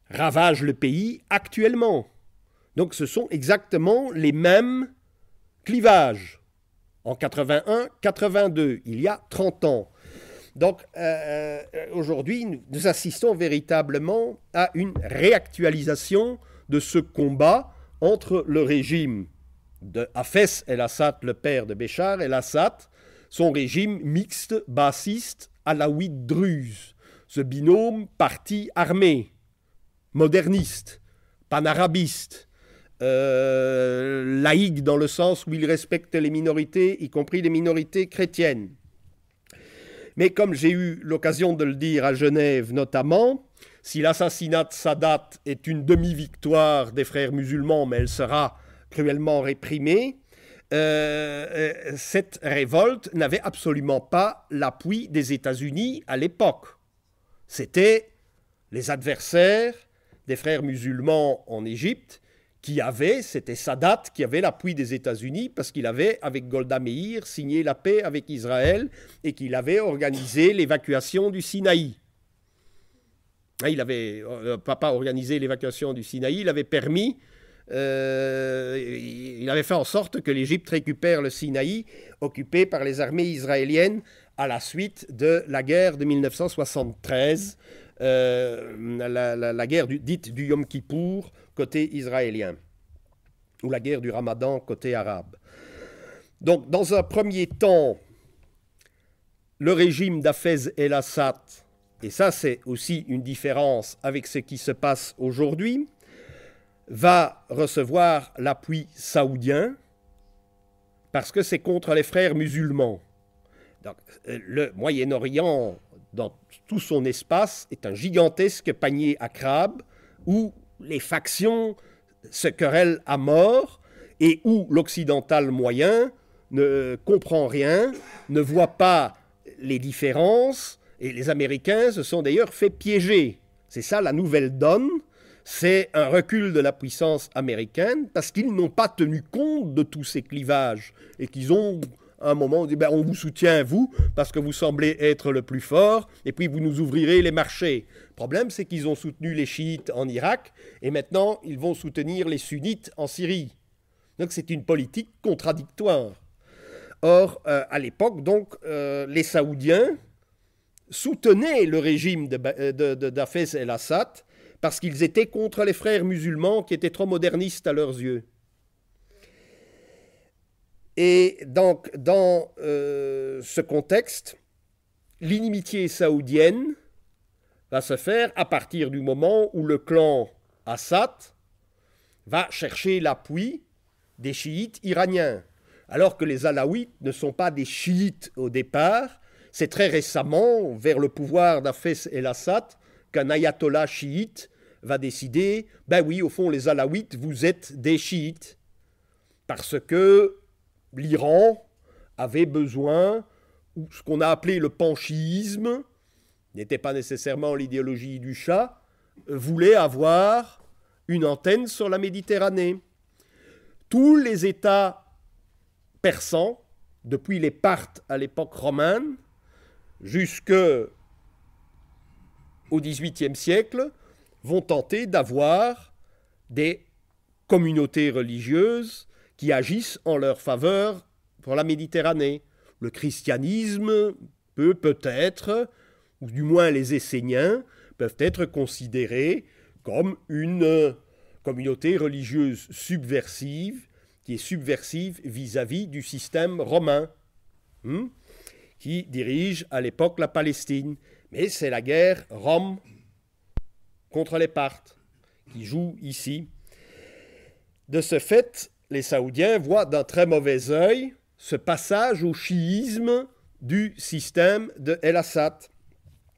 ravage le pays actuellement. Donc ce sont exactement les mêmes clivages. En 81-82, il y a 30 ans. Donc aujourd'hui, nous assistons véritablement à une réactualisation de ce combat entre le régime de Hafez el-Assad, le père de Béchar el-Assad, son régime mixte, bassiste, alaouite druze, ce binôme parti-armée, moderniste, panarabiste, laïque dans le sens où il respecte les minorités, y compris les minorités chrétiennes. Mais comme j'ai eu l'occasion de le dire à Genève notamment, si l'assassinat de Sadat est une demi-victoire des frères musulmans, mais elle sera cruellement réprimée, cette révolte n'avait absolument pas l'appui des États-Unis à l'époque. C'était les adversaires des frères musulmans en Égypte c'était Sadat qui avait l'appui des États-Unis parce qu'il avait, avec Golda Meir, signé la paix avec Israël et qu'il avait organisé l'évacuation du Sinaï. Il n'avait pas organisé l'évacuation du Sinaï, il avait permis, il avait fait en sorte que l'Égypte récupère le Sinaï occupé par les armées israéliennes à la suite de la guerre de 1973, la guerre dite du Yom Kippour côté israélien, ou la guerre du Ramadan côté arabe. Donc, dans un premier temps, le régime d'Hafez el-Assad, et ça c'est aussi une différence avec ce qui se passe aujourd'hui, va recevoir l'appui saoudien parce que c'est contre les frères musulmans. Donc, le Moyen-Orient, dans tout son espace, est un gigantesque panier à crabes où les factions se querellent à mort et où l'occidental moyen ne comprend rien, ne voit pas les différences, et les Américains se sont d'ailleurs fait piéger. C'est ça la nouvelle donne, c'est un recul de la puissance américaine parce qu'ils n'ont pas tenu compte de tous ces clivages et qu'ils ont à un moment dit on vous soutient vous parce que vous semblez être le plus fort et puis vous nous ouvrirez les marchés. Le problème c'est qu'ils ont soutenu les chiites en Irak et maintenant ils vont soutenir les sunnites en Syrie. Donc c'est une politique contradictoire. Or à l'époque donc les Saoudiens soutenaient le régime d'Hafez el-Assad parce qu'ils étaient contre les frères musulmans qui étaient trop modernistes à leurs yeux. Et donc, dans ce contexte, l'inimitié saoudienne va se faire à partir du moment où le clan Assad va chercher l'appui des chiites iraniens. Alors que les alaouites ne sont pas des chiites au départ, c'est très récemment, vers le pouvoir d'Hafez el-Assad, qu'un ayatollah chiite va décider, ben oui, au fond, les alaouites, vous êtes des chiites. Parce que l'Iran avait besoin, ou ce qu'on a appelé le panchiisme, n'était pas nécessairement l'idéologie du Shah, voulait avoir une antenne sur la Méditerranée. Tous les États persans, depuis les Parthes à l'époque romaine, jusqu'au XVIIIe siècle, vont tenter d'avoir des communautés religieuses qui agissent en leur faveur pour la Méditerranée. Le christianisme peut-être, ou du moins les Esséniens, peuvent être considérés comme une communauté religieuse subversive, qui est subversive vis-à-vis du système romain, qui dirige à l'époque la Palestine. Mais c'est la guerre Rome contre les Parthes qui joue ici. De ce fait, les Saoudiens voient d'un très mauvais œil ce passage au chiisme du système de El-Assad.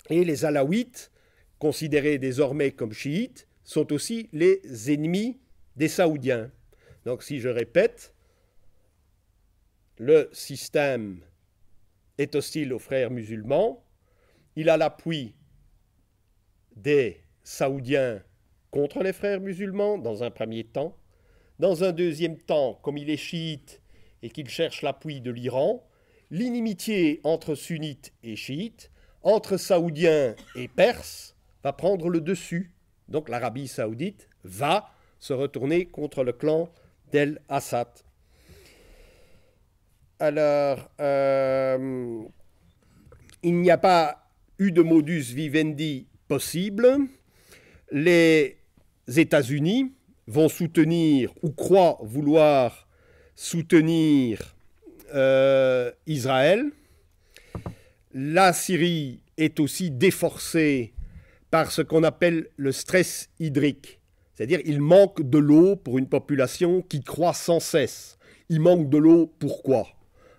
Et les Alaouites, considérés désormais comme chiites, sont aussi les ennemis des Saoudiens. Donc si je répète, le système est hostile aux frères musulmans, il a l'appui des Saoudiens contre les frères musulmans dans un premier temps. Dans un deuxième temps, comme il est chiite et qu'il cherche l'appui de l'Iran, l'inimitié entre sunnites et chiites, entre saoudiens et perses, va prendre le dessus. Donc l'Arabie saoudite va se retourner contre le clan d'El-Assad. Alors, il n'y a pas eu de modus vivendi possible. Les États-Unis vont soutenir ou croient vouloir soutenir Israël. La Syrie est aussi déforcée par ce qu'on appelle le stress hydrique. C'est-à-dire il manque de l'eau pour une population qui croît sans cesse. Il manque de l'eau pourquoi ?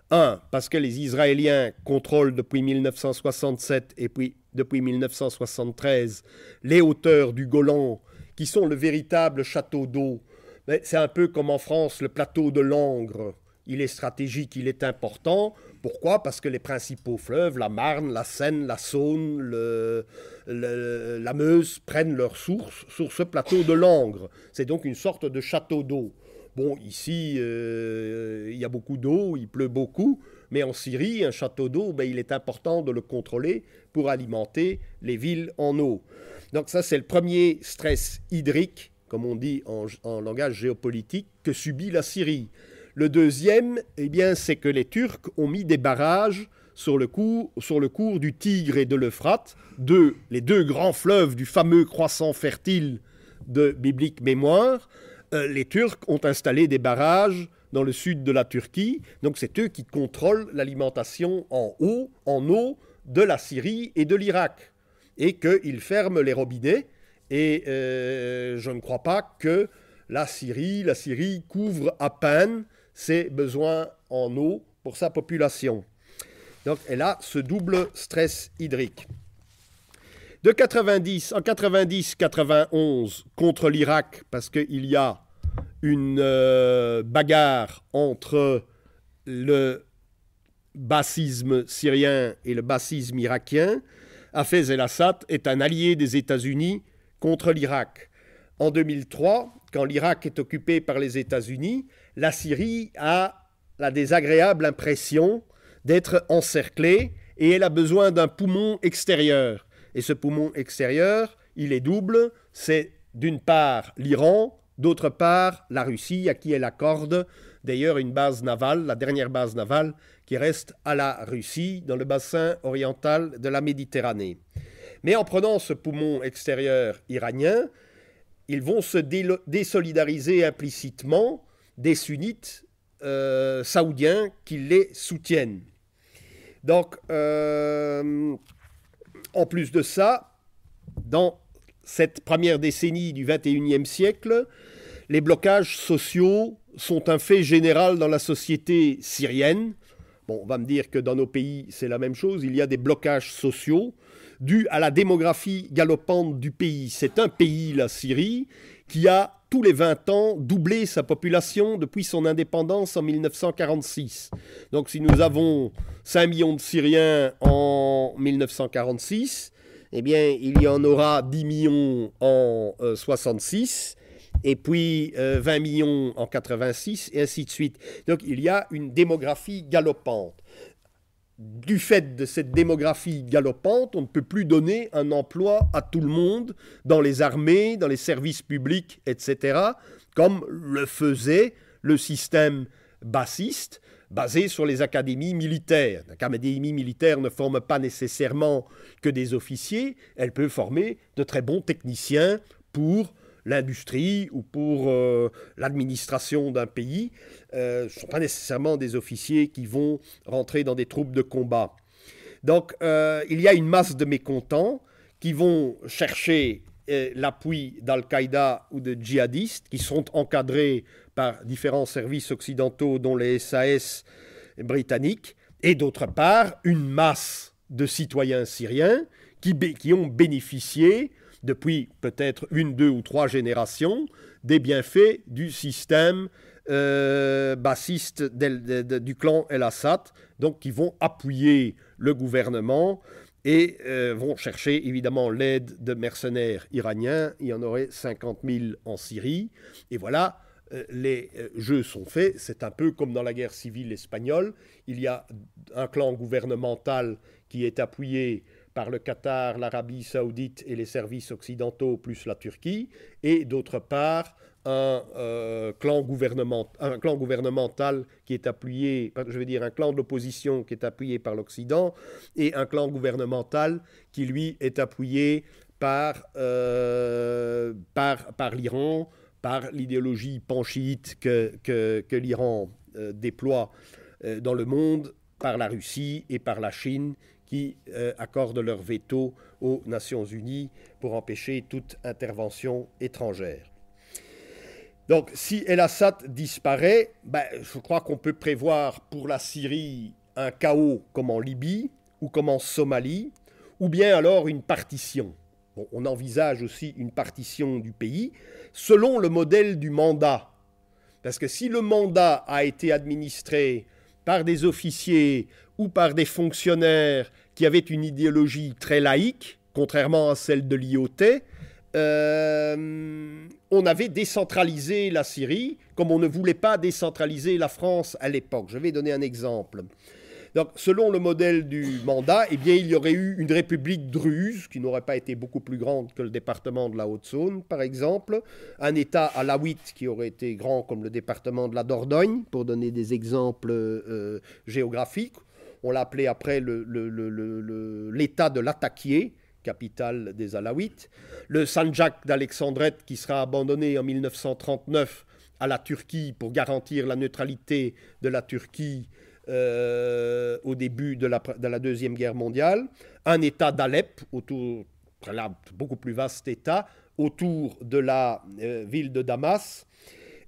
Parce que les Israéliens contrôlent depuis 1967 et puis depuis 1973 les hauteurs du Golan qui sont le véritable château d'eau. Mais c'est un peu comme en France, le plateau de Langres. Il est stratégique, il est important. Pourquoi ? Parce que les principaux fleuves, la Marne, la Seine, la Saône, la Meuse, prennent leur source sur ce plateau de Langres. C'est donc une sorte de château d'eau. Bon, ici, il y a beaucoup d'eau, il pleut beaucoup, mais en Syrie, un château d'eau, il est important de le contrôler pour alimenter les villes en eau. Donc ça, c'est le premier stress hydrique, comme on dit en langage géopolitique, que subit la Syrie. Le deuxième, c'est que les Turcs ont mis des barrages sur le cours du Tigre et de l'Euphrate, les deux grands fleuves du fameux croissant fertile de biblique mémoire. Les Turcs ont installé des barrages dans le sud de la Turquie, donc c'est eux qui contrôlent l'alimentation en eau de la Syrie et de l'Irak, et qu'ils ferment les robinets, et je ne crois pas que la Syrie couvre à peine ses besoins en eau pour sa population. Donc elle a ce double stress hydrique. En 90-91 contre l'Irak, parce qu'il y a une bagarre entre le bassisme syrien et le bassisme irakien, Hafez el-Assad est un allié des États-Unis contre l'Irak. En 2003, quand l'Irak est occupé par les États-Unis, la Syrie a la désagréable impression d'être encerclée et elle a besoin d'un poumon extérieur. Et ce poumon extérieur, il est double, c'est d'une part l'Iran, d'autre part la Russie, à qui elle accorde d'ailleurs une base navale, la dernière base navale qui reste à la Russie dans le bassin oriental de la Méditerranée. Mais en prenant ce poumon extérieur iranien, ils vont se désolidariser implicitement des sunnites saoudiens qui les soutiennent. Donc, en plus de ça, dans cette première décennie du XXIe siècle, les blocages sociaux sont un fait général dans la société syrienne. Bon, on va me dire que dans nos pays, c'est la même chose. Il y a des blocages sociaux dus à la démographie galopante du pays. C'est un pays, la Syrie, qui a tous les 20 ans doublé sa population depuis son indépendance en 1946. Donc si nous avons 5 millions de Syriens en 1946, eh bien il y en aura 10 millions en 66, et puis 20 millions en 86, et ainsi de suite. Donc il y a une démographie galopante. Du fait de cette démographie galopante, on ne peut plus donner un emploi à tout le monde dans les armées, dans les services publics, etc., comme le faisait le système bassiste, basé sur les académies militaires. L'académie militaire ne forme pas nécessairement que des officiers, elle peut former de très bons techniciens pour l'industrie ou pour l'administration d'un pays. Ce ne sont pas nécessairement des officiers qui vont rentrer dans des troupes de combat. Donc il y a une masse de mécontents qui vont chercher l'appui d'Al-Qaïda ou de djihadistes qui sont encadrés par différents services occidentaux dont les SAS britanniques, et d'autre part une masse de citoyens syriens qui ont bénéficié depuis peut-être 1, 2 ou 3 générations, des bienfaits du système bassiste du clan El-Assad, donc qui vont appuyer le gouvernement et vont chercher évidemment l'aide de mercenaires iraniens. Il y en aurait 50 000 en Syrie. Et voilà, les jeux sont faits. C'est un peu comme dans la guerre civile espagnole. Il y a un clan gouvernemental qui est appuyé par le Qatar, l'Arabie saoudite et les services occidentaux, plus la Turquie, et d'autre part un clan gouvernemental qui est appuyé, je veux dire un clan de l'opposition qui est appuyé par l'Occident, et un clan gouvernemental qui lui est appuyé par l'Iran, par l'idéologie panchiite que l'Iran déploie dans le monde, par la Russie et par la Chine, qui accordent leur veto aux Nations Unies pour empêcher toute intervention étrangère. Donc, si El-Assad disparaît, je crois qu'on peut prévoir pour la Syrie un chaos comme en Libye ou comme en Somalie, ou bien alors une partition. Bon, on envisage aussi une partition du pays selon le modèle du mandat. Parce que si le mandat a été administré par des officiers ou par des fonctionnaires qui avaient une idéologie très laïque, contrairement à celle de l'IOT, on avait décentralisé la Syrie, comme on ne voulait pas décentraliser la France à l'époque. Je vais donner un exemple. Donc, selon le modèle du mandat, eh bien, il y aurait eu une république druze, qui n'aurait pas été beaucoup plus grande que le département de la Haute-Saône, par exemple, un État alawite qui aurait été grand comme le département de la Dordogne, pour donner des exemples géographiques. On l'a appelé après l'État de Latakié, capitale des Alaouites. Le Sanjak d'Alexandrette, qui sera abandonné en 1939 à la Turquie pour garantir la neutralité de la Turquie au début de la Deuxième Guerre mondiale. Un État d'Alep, beaucoup plus vaste État, autour de la ville de Damas,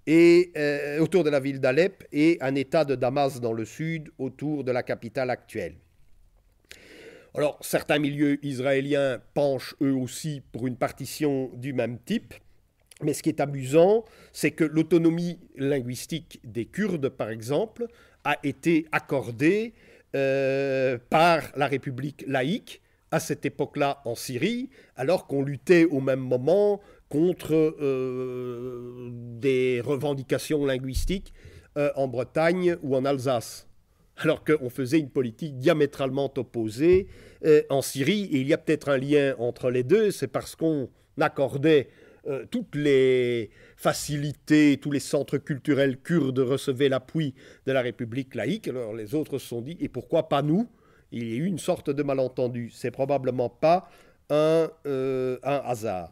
et autour de la ville d'Alep, et un État de Damas dans le sud, autour de la capitale actuelle. Alors, certains milieux israéliens penchent eux aussi pour une partition du même type, mais ce qui est amusant, c'est que l'autonomie linguistique des Kurdes, par exemple, a été accordée par la République laïque à cette époque-là en Syrie, alors qu'on luttait au même moment contre des revendications linguistiques en Bretagne ou en Alsace, alors qu'on faisait une politique diamétralement opposée en Syrie. Et il y a peut-être un lien entre les deux, c'est parce qu'on accordait toutes les facilités, tous les centres culturels kurdes recevaient l'appui de la République laïque. Alors les autres se sont dit, et pourquoi pas nous? Il y a eu une sorte de malentendu. C'est probablement pas un hasard.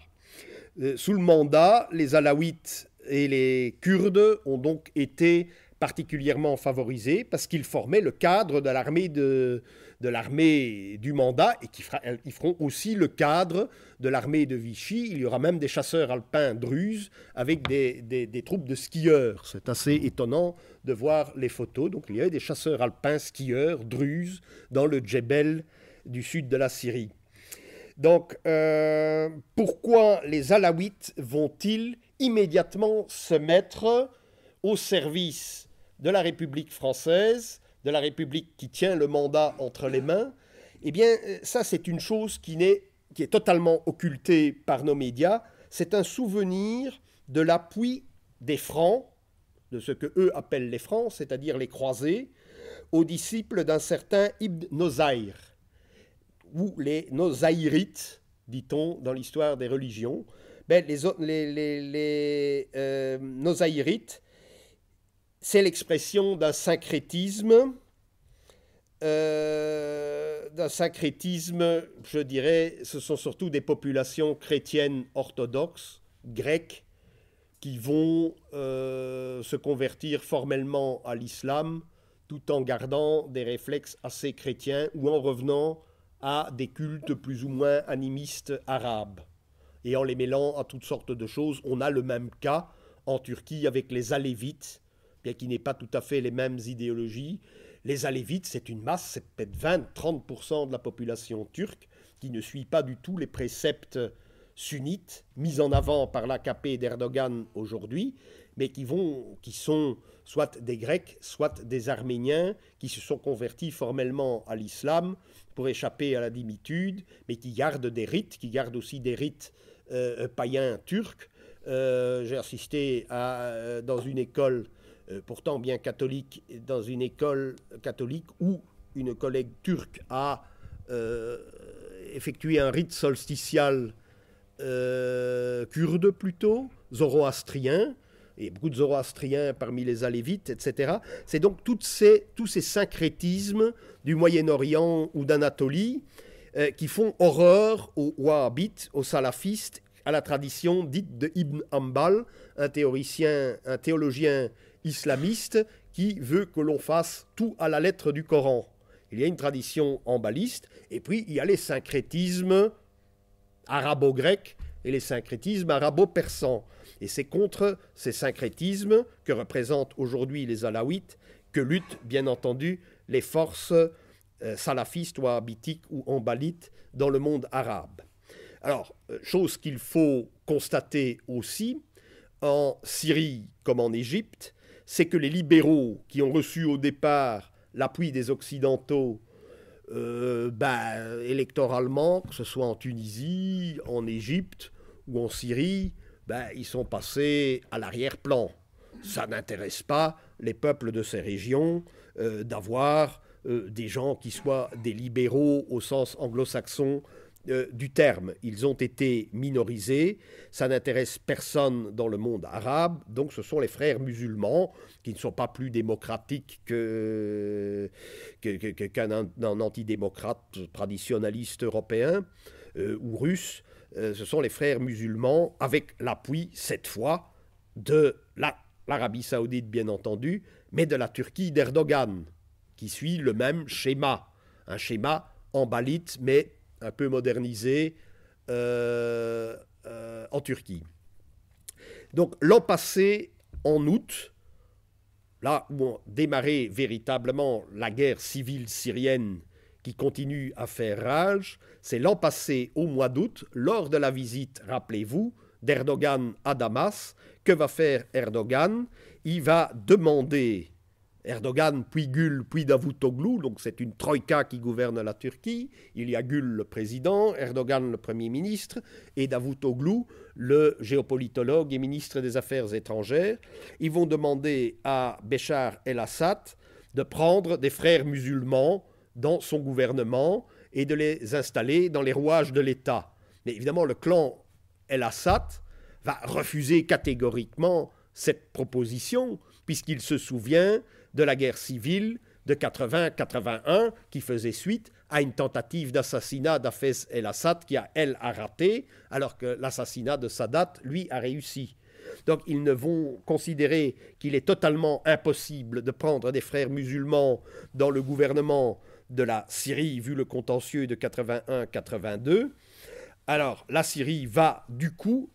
Sous le mandat, les Alaouites et les Kurdes ont donc été particulièrement favorisés parce qu'ils formaient le cadre de l'armée du mandat et ils feront aussi le cadre de l'armée de Vichy. Il y aura même des chasseurs alpins druzes avec des troupes de skieurs. C'est assez étonnant de voir les photos. Donc il y a des chasseurs alpins skieurs druzes dans le Djebel du sud de la Syrie. Donc, pourquoi les Alaouites vont-ils immédiatement se mettre au service de la République française, de la République qui tient le mandat entre les mains? Eh bien, ça, c'est une chose qui est totalement occultée par nos médias. C'est un souvenir de l'appui des Francs, de ce que eux appellent les Francs, c'est-à-dire les croisés, aux disciples d'un certain Ibn Nozaïr, ou les Nozaïrites, dit-on dans l'histoire des religions. Ben, les Nozaïrites, c'est l'expression d'un syncrétisme, je dirais, ce sont surtout des populations chrétiennes orthodoxes, grecques, qui vont se convertir formellement à l'islam, tout en gardant des réflexes assez chrétiens ou en revenant à des cultes plus ou moins animistes arabes. Et en les mêlant à toutes sortes de choses, on a le même cas en Turquie avec les Alévites, bien qu'il n'ait pas tout à fait les mêmes idéologies. Les Alévites, c'est une masse, c'est peut-être 20-30% de la population turque qui ne suit pas du tout les préceptes sunnites mis en avant par l'AKP d'Erdogan aujourd'hui, mais qui sont soit des Grecs, soit des Arméniens qui se sont convertis formellement à l'islam pour échapper à la dhimitude, mais qui gardent des rites, qui gardent aussi des rites païens turcs. J'ai assisté dans une école, pourtant bien catholique, dans une école catholique où une collègue turque a effectué un rite solsticial kurde plutôt, zoroastrien, et beaucoup de zoroastriens parmi les Alévites, etc. C'est donc tous ces syncrétismes du Moyen-Orient ou d'Anatolie qui font horreur aux wahhabites, aux salafistes, à la tradition dite de Ibn Hanbal, un théologien islamiste qui veut que l'on fasse tout à la lettre du Coran. Il y a une tradition hanbaliste, et puis il y a les syncrétismes arabo-grecs et les syncrétismes arabo-persans. Et c'est contre ces syncrétismes que représentent aujourd'hui les Alaouites que luttent, bien entendu, les forces salafistes, wahhabitiques ou hanbalites dans le monde arabe. Alors, chose qu'il faut constater aussi, en Syrie comme en Égypte, c'est que les libéraux qui ont reçu au départ l'appui des Occidentaux électoralement, que ce soit en Tunisie, en Égypte ou en Syrie, ils sont passés à l'arrière-plan. Ça n'intéresse pas les peuples de ces régions d'avoir des gens qui soient des libéraux au sens anglo-saxon du terme. Ils ont été minorisés, ça n'intéresse personne dans le monde arabe, donc ce sont les frères musulmans qui ne sont pas plus démocratiques qu'un antidémocrate traditionnaliste européen ou russe. Ce sont les frères musulmans avec l'appui, cette fois, de l'Arabie saoudite, bien entendu, mais de la Turquie d'Erdogan, qui suit le même schéma, un schéma hanbalite, mais un peu modernisé en Turquie. Donc l'an passé, en août, là où on démarrait véritablement la guerre civile syrienne qui continue à faire rage, c'est l'an passé, au mois d'août, lors de la visite, rappelez-vous, d'Erdogan à Damas. Que va faire Erdogan? Il va demander, Erdogan, puis Gül, puis Davutoglu, donc c'est une troïka qui gouverne la Turquie. Il y a Gül, le président, Erdogan, le premier ministre, et Davutoglu, le géopolitologue et ministre des Affaires étrangères. Ils vont demander à Béchar el-Assad de prendre des frères musulmans dans son gouvernement et de les installer dans les rouages de l'État. Mais évidemment, le clan el-Assad va refuser catégoriquement cette proposition, puisqu'il se souvient de la guerre civile de 80-81 qui faisait suite à une tentative d'assassinat d'Hafez el-Assad qui, elle, a raté, alors que l'assassinat de Sadat, lui, a réussi. Donc ils ne vont considérer qu'il est totalement impossible de prendre des frères musulmans dans le gouvernement de la Syrie, vu le contentieux de 81-82. Alors la Syrie va du coup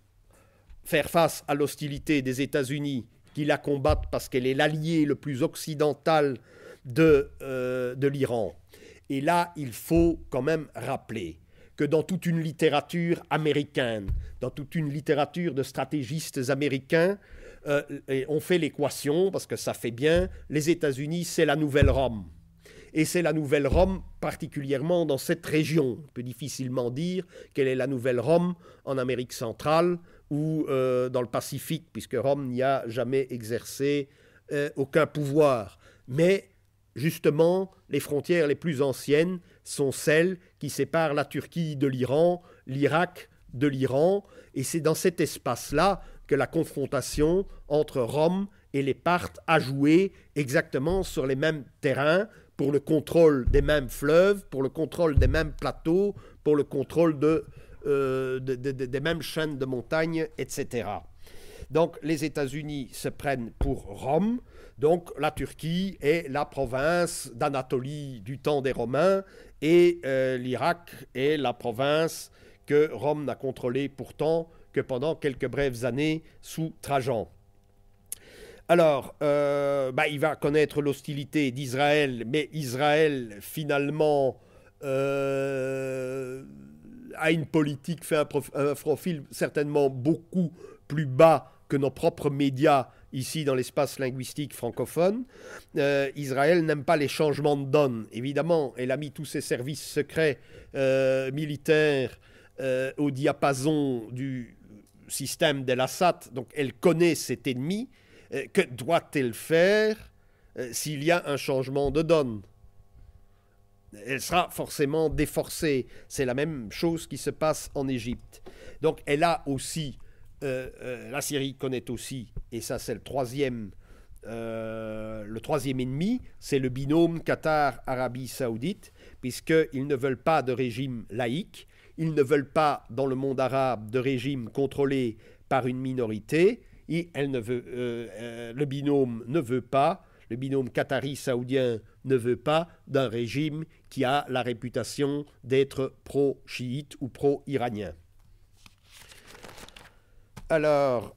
faire face à l'hostilité des États-Unis qui la combattent parce qu'elle est l'allié le plus occidental de l'Iran. Et là, il faut quand même rappeler que dans toute une littérature américaine, dans toute une littérature de stratégistes américains, on fait l'équation, parce que ça fait bien, les États-Unis, c'est la nouvelle Rome. Et c'est la nouvelle Rome, particulièrement dans cette région. On peut difficilement dire quelle est la nouvelle Rome en Amérique centrale ou dans le Pacifique, puisque Rome n'y a jamais exercé aucun pouvoir. Mais justement, les frontières les plus anciennes sont celles qui séparent la Turquie de l'Iran, l'Irak de l'Iran, et c'est dans cet espace-là que la confrontation entre Rome et les Parthes a joué exactement sur les mêmes terrains, pour le contrôle des mêmes fleuves, pour le contrôle des mêmes plateaux, pour le contrôle des mêmes chaînes de montagnes, etc. Donc les États-Unis se prennent pour Rome, donc la Turquie est la province d'Anatolie du temps des Romains, et l'Irak est la province que Rome n'a contrôlée pourtant que pendant quelques brèves années sous Trajan. Alors, il va connaître l'hostilité d'Israël, mais Israël, finalement, a une politique, fait un profil certainement beaucoup plus bas que nos propres médias ici dans l'espace linguistique francophone. Israël n'aime pas les changements de donne. Évidemment, elle a mis tous ses services secrets militaires au diapason du système d'El-Assad, donc elle connaît cet ennemi. Que doit-elle faire s'il y a un changement de donne? Elle sera forcément déforcée. C'est la même chose qui se passe en Égypte. Donc elle a aussi, la Syrie connaît aussi, et ça c'est le troisième ennemi, c'est le binôme Qatar-Arabie Saoudite, puisqu'ils ne veulent pas de régime laïque, ils ne veulent pas dans le monde arabe de régime contrôlé par une minorité, et le binôme ne veut pas, le binôme qatari-saoudien ne veut pas d'un régime qui a la réputation d'être pro-chiite ou pro-iranien. Alors,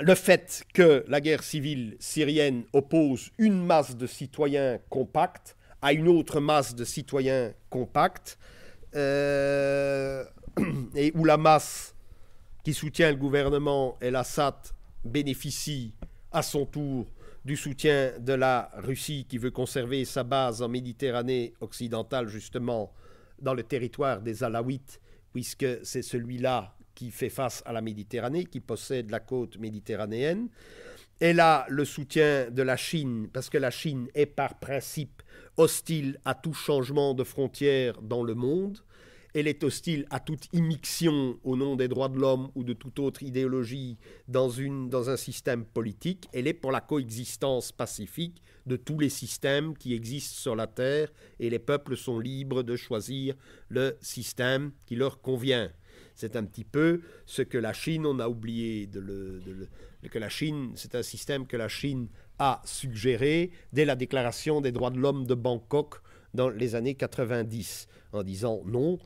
le fait que la guerre civile syrienne oppose une masse de citoyens compacts à une autre masse de citoyens compacts, et où la masse qui soutient le gouvernement El-Assad bénéficie à son tour du soutien de la Russie qui veut conserver sa base en Méditerranée occidentale, justement dans le territoire des Alaouites, puisque c'est celui-là qui fait face à la Méditerranée, qui possède la côte méditerranéenne. Elle a le soutien de la Chine, parce que la Chine est par principe hostile à tout changement de frontières dans le monde. Elle est hostile à toute immixtion au nom des droits de l'homme ou de toute autre idéologie dans un système politique. Elle est pour la coexistence pacifique de tous les systèmes qui existent sur la Terre, et les peuples sont libres de choisir le système qui leur convient. C'est un petit peu ce que la Chine, on a oublié que la Chine, c'est un système que la Chine a suggéré dès la déclaration des droits de l'homme de Bangkok dans les années 90, en disant non,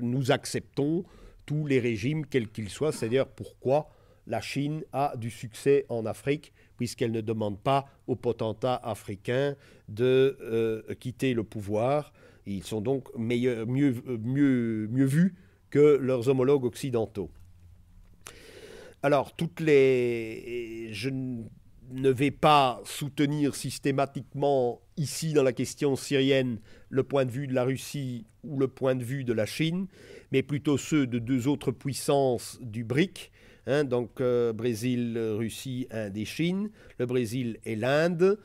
nous acceptons tous les régimes, quels qu'ils soient. C'est-à-dire pourquoi la Chine a du succès en Afrique, puisqu'elle ne demande pas aux potentats africains de quitter le pouvoir. Ils sont donc mieux vus que leurs homologues occidentaux. Alors, je ne vais pas soutenir systématiquement ici dans la question syrienne le point de vue de la Russie ou le point de vue de la Chine, mais plutôt ceux de deux autres puissances du BRIC, donc Brésil, Russie, Inde et Chine, le Brésil et l'Inde,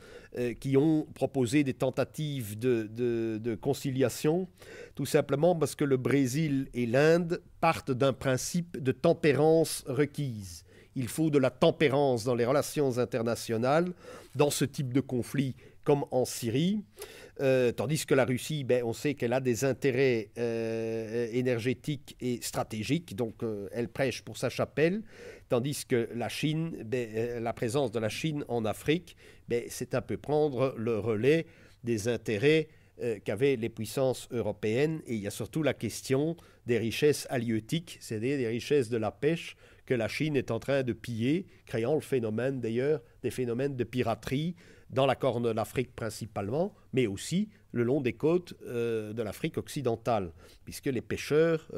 qui ont proposé des tentatives de conciliation, tout simplement parce que le Brésil et l'Inde partent d'un principe de tempérance requise. il faut de la tempérance dans les relations internationales, dans ce type de conflit comme en Syrie. Tandis que la Russie, on sait qu'elle a des intérêts énergétiques et stratégiques, donc elle prêche pour sa chapelle, tandis que la Chine, la présence de la Chine en Afrique, c'est un peu prendre le relais des intérêts qu'avaient les puissances européennes. Et il y a surtout la question des richesses halieutiques, c'est-à-dire des richesses de la pêche que la Chine est en train de piller, créant le phénomène d'ailleurs, des phénomènes de piraterie dans la Corne de l'Afrique principalement, mais aussi le long des côtes de l'Afrique occidentale, puisque les pêcheurs,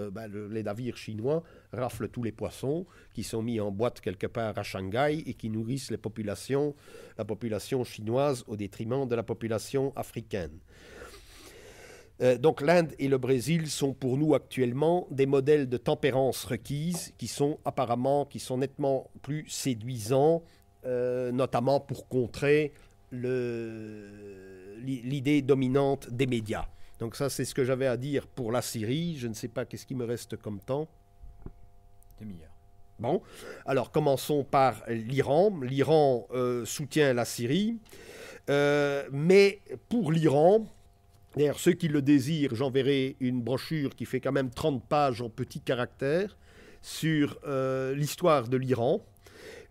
les navires chinois raflent tous les poissons qui sont mis en boîte quelque part à Shanghai et qui nourrissent la population chinoise au détriment de la population africaine. Donc l'Inde et le Brésil sont pour nous actuellement des modèles de tempérance requise qui sont nettement plus séduisants, notamment pour contrer l'idée dominante des médias. Donc ça, c'est ce que j'avais à dire pour la Syrie. Je ne sais pas qu'est-ce qui me reste comme temps. Demi-heure. Bon, alors commençons par l'Iran. L'Iran soutient la Syrie, mais pour l'Iran, d'ailleurs ceux qui le désirent, j'enverrai une brochure qui fait quand même 30 pages en petits caractères sur l'histoire de l'Iran.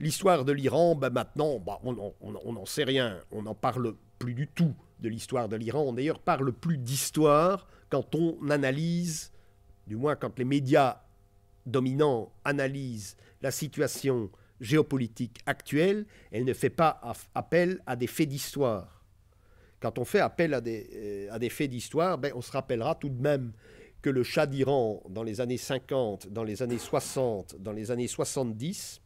L'histoire de l'Iran, maintenant, on n'en sait rien, on n'en parle plus du tout de l'histoire de l'Iran. On d'ailleurs parle plus d'histoire quand on analyse, du moins quand les médias dominants analysent la situation géopolitique actuelle, elle ne fait pas appel à des faits d'histoire. Quand on fait appel à des faits d'histoire, on se rappellera tout de même que le Shah d'Iran, dans les années 50, dans les années 60, dans les années 70,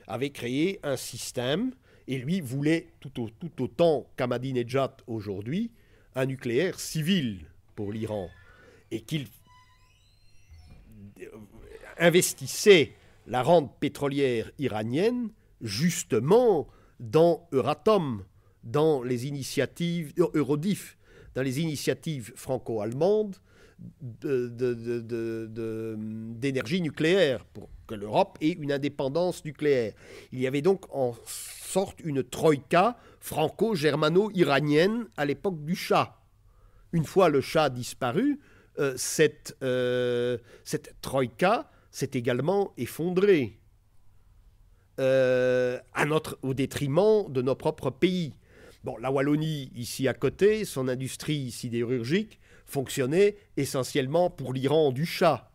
avait créé un système, et lui voulait, tout autant qu'Ahmadinejad aujourd'hui, un nucléaire civil pour l'Iran, et qu'il investissait la rente pétrolière iranienne justement dans Euratom, dans les initiatives Eurodif, dans les initiatives franco-allemandes d'énergie nucléaire pour que l'Europe ait une indépendance nucléaire. Il y avait donc en sorte une troïka franco-germano-iranienne à l'époque du Shah. Une fois le Shah disparu, cette troïka s'est également effondrée au détriment de nos propres pays. Bon, la Wallonie, ici à côté, son industrie sidérurgique fonctionnait essentiellement pour l'Iran du Shah.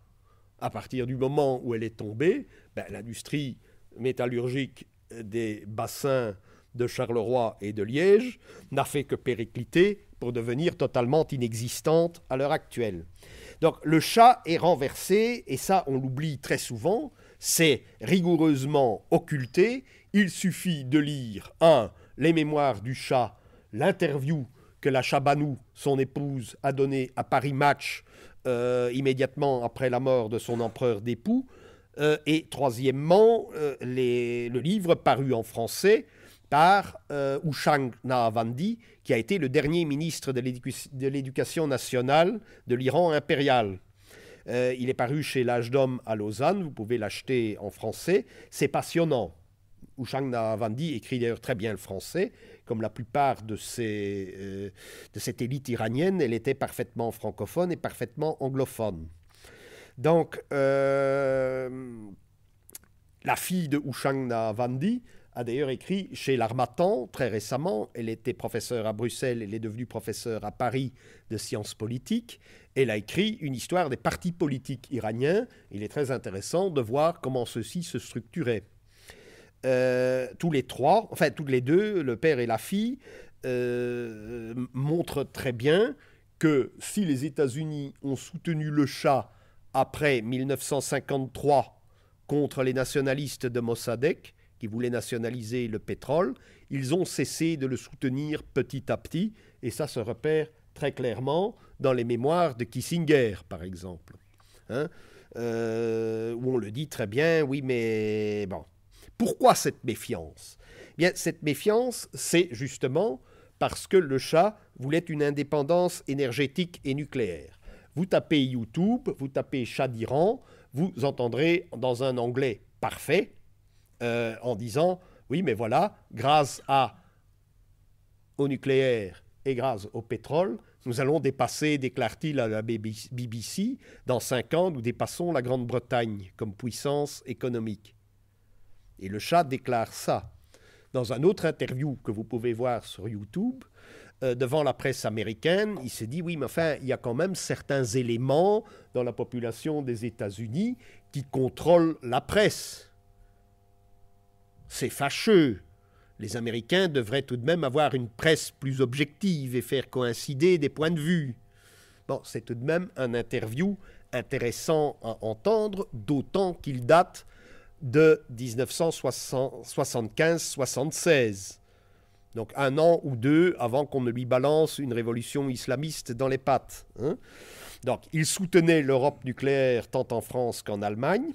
À partir du moment où elle est tombée, l'industrie métallurgique des bassins de Charleroi et de Liège n'a fait que péricliter pour devenir totalement inexistante à l'heure actuelle. Donc le Shah est renversé, et ça on l'oublie très souvent, c'est rigoureusement occulté. Il suffit de lire les mémoires du Shah, l'interview que la Shah Banu, son épouse, a donnée à Paris Match immédiatement après la mort de son empereur d'époux, et troisièmement, le livre paru en français par Houchang Nahavandi, qui a été le dernier ministre de l'Éducation nationale de l'Iran impérial. Il est paru chez l'Âge d'Homme à Lausanne, vous pouvez l'acheter en français, c'est passionnant. Houchang Nahavandi écrit d'ailleurs très bien le français, comme la plupart de cette élite iranienne, elle était parfaitement francophone et parfaitement anglophone. Donc, la fille de Houchang Nahavandi a d'ailleurs écrit chez l'Harmattan très récemment. Elle était professeure à Bruxelles, elle est devenue professeure à Paris de sciences politiques. Elle a écrit une histoire des partis politiques iraniens. Il est très intéressant de voir comment ceux-ci se structuraient. Tous les deux, le père et la fille, montrent très bien que si les États-Unis ont soutenu le Shah après 1953 contre les nationalistes de Mossadegh, qui voulaient nationaliser le pétrole, ils ont cessé de le soutenir petit à petit, et ça se repère très clairement dans les mémoires de Kissinger, par exemple, où on le dit très bien, oui, mais bon. Pourquoi cette méfiance ? Bien, cette méfiance, c'est justement parce que le Shah voulait une indépendance énergétique et nucléaire. Vous tapez YouTube, vous tapez Shah d'Iran, vous entendrez dans un anglais parfait en disant, oui, mais voilà, grâce au nucléaire et grâce au pétrole, nous allons dépasser, déclare-t-il à la BBC, dans 5 ans, nous dépassons la Grande-Bretagne comme puissance économique. Et le Shah déclare ça. Dans un autre interview que vous pouvez voir sur YouTube, devant la presse américaine, il s'est dit, oui, mais enfin, il y a quand même certains éléments dans la population des États-Unis qui contrôlent la presse. C'est fâcheux. Les Américains devraient tout de même avoir une presse plus objective et faire coïncider des points de vue. Bon, c'est tout de même un interview intéressant à entendre, d'autant qu'il date de 1975-76. Donc 1 an ou 2 avant qu'on ne lui balance une révolution islamiste dans les pattes. Donc il soutenait l'Europe nucléaire tant en France qu'en Allemagne.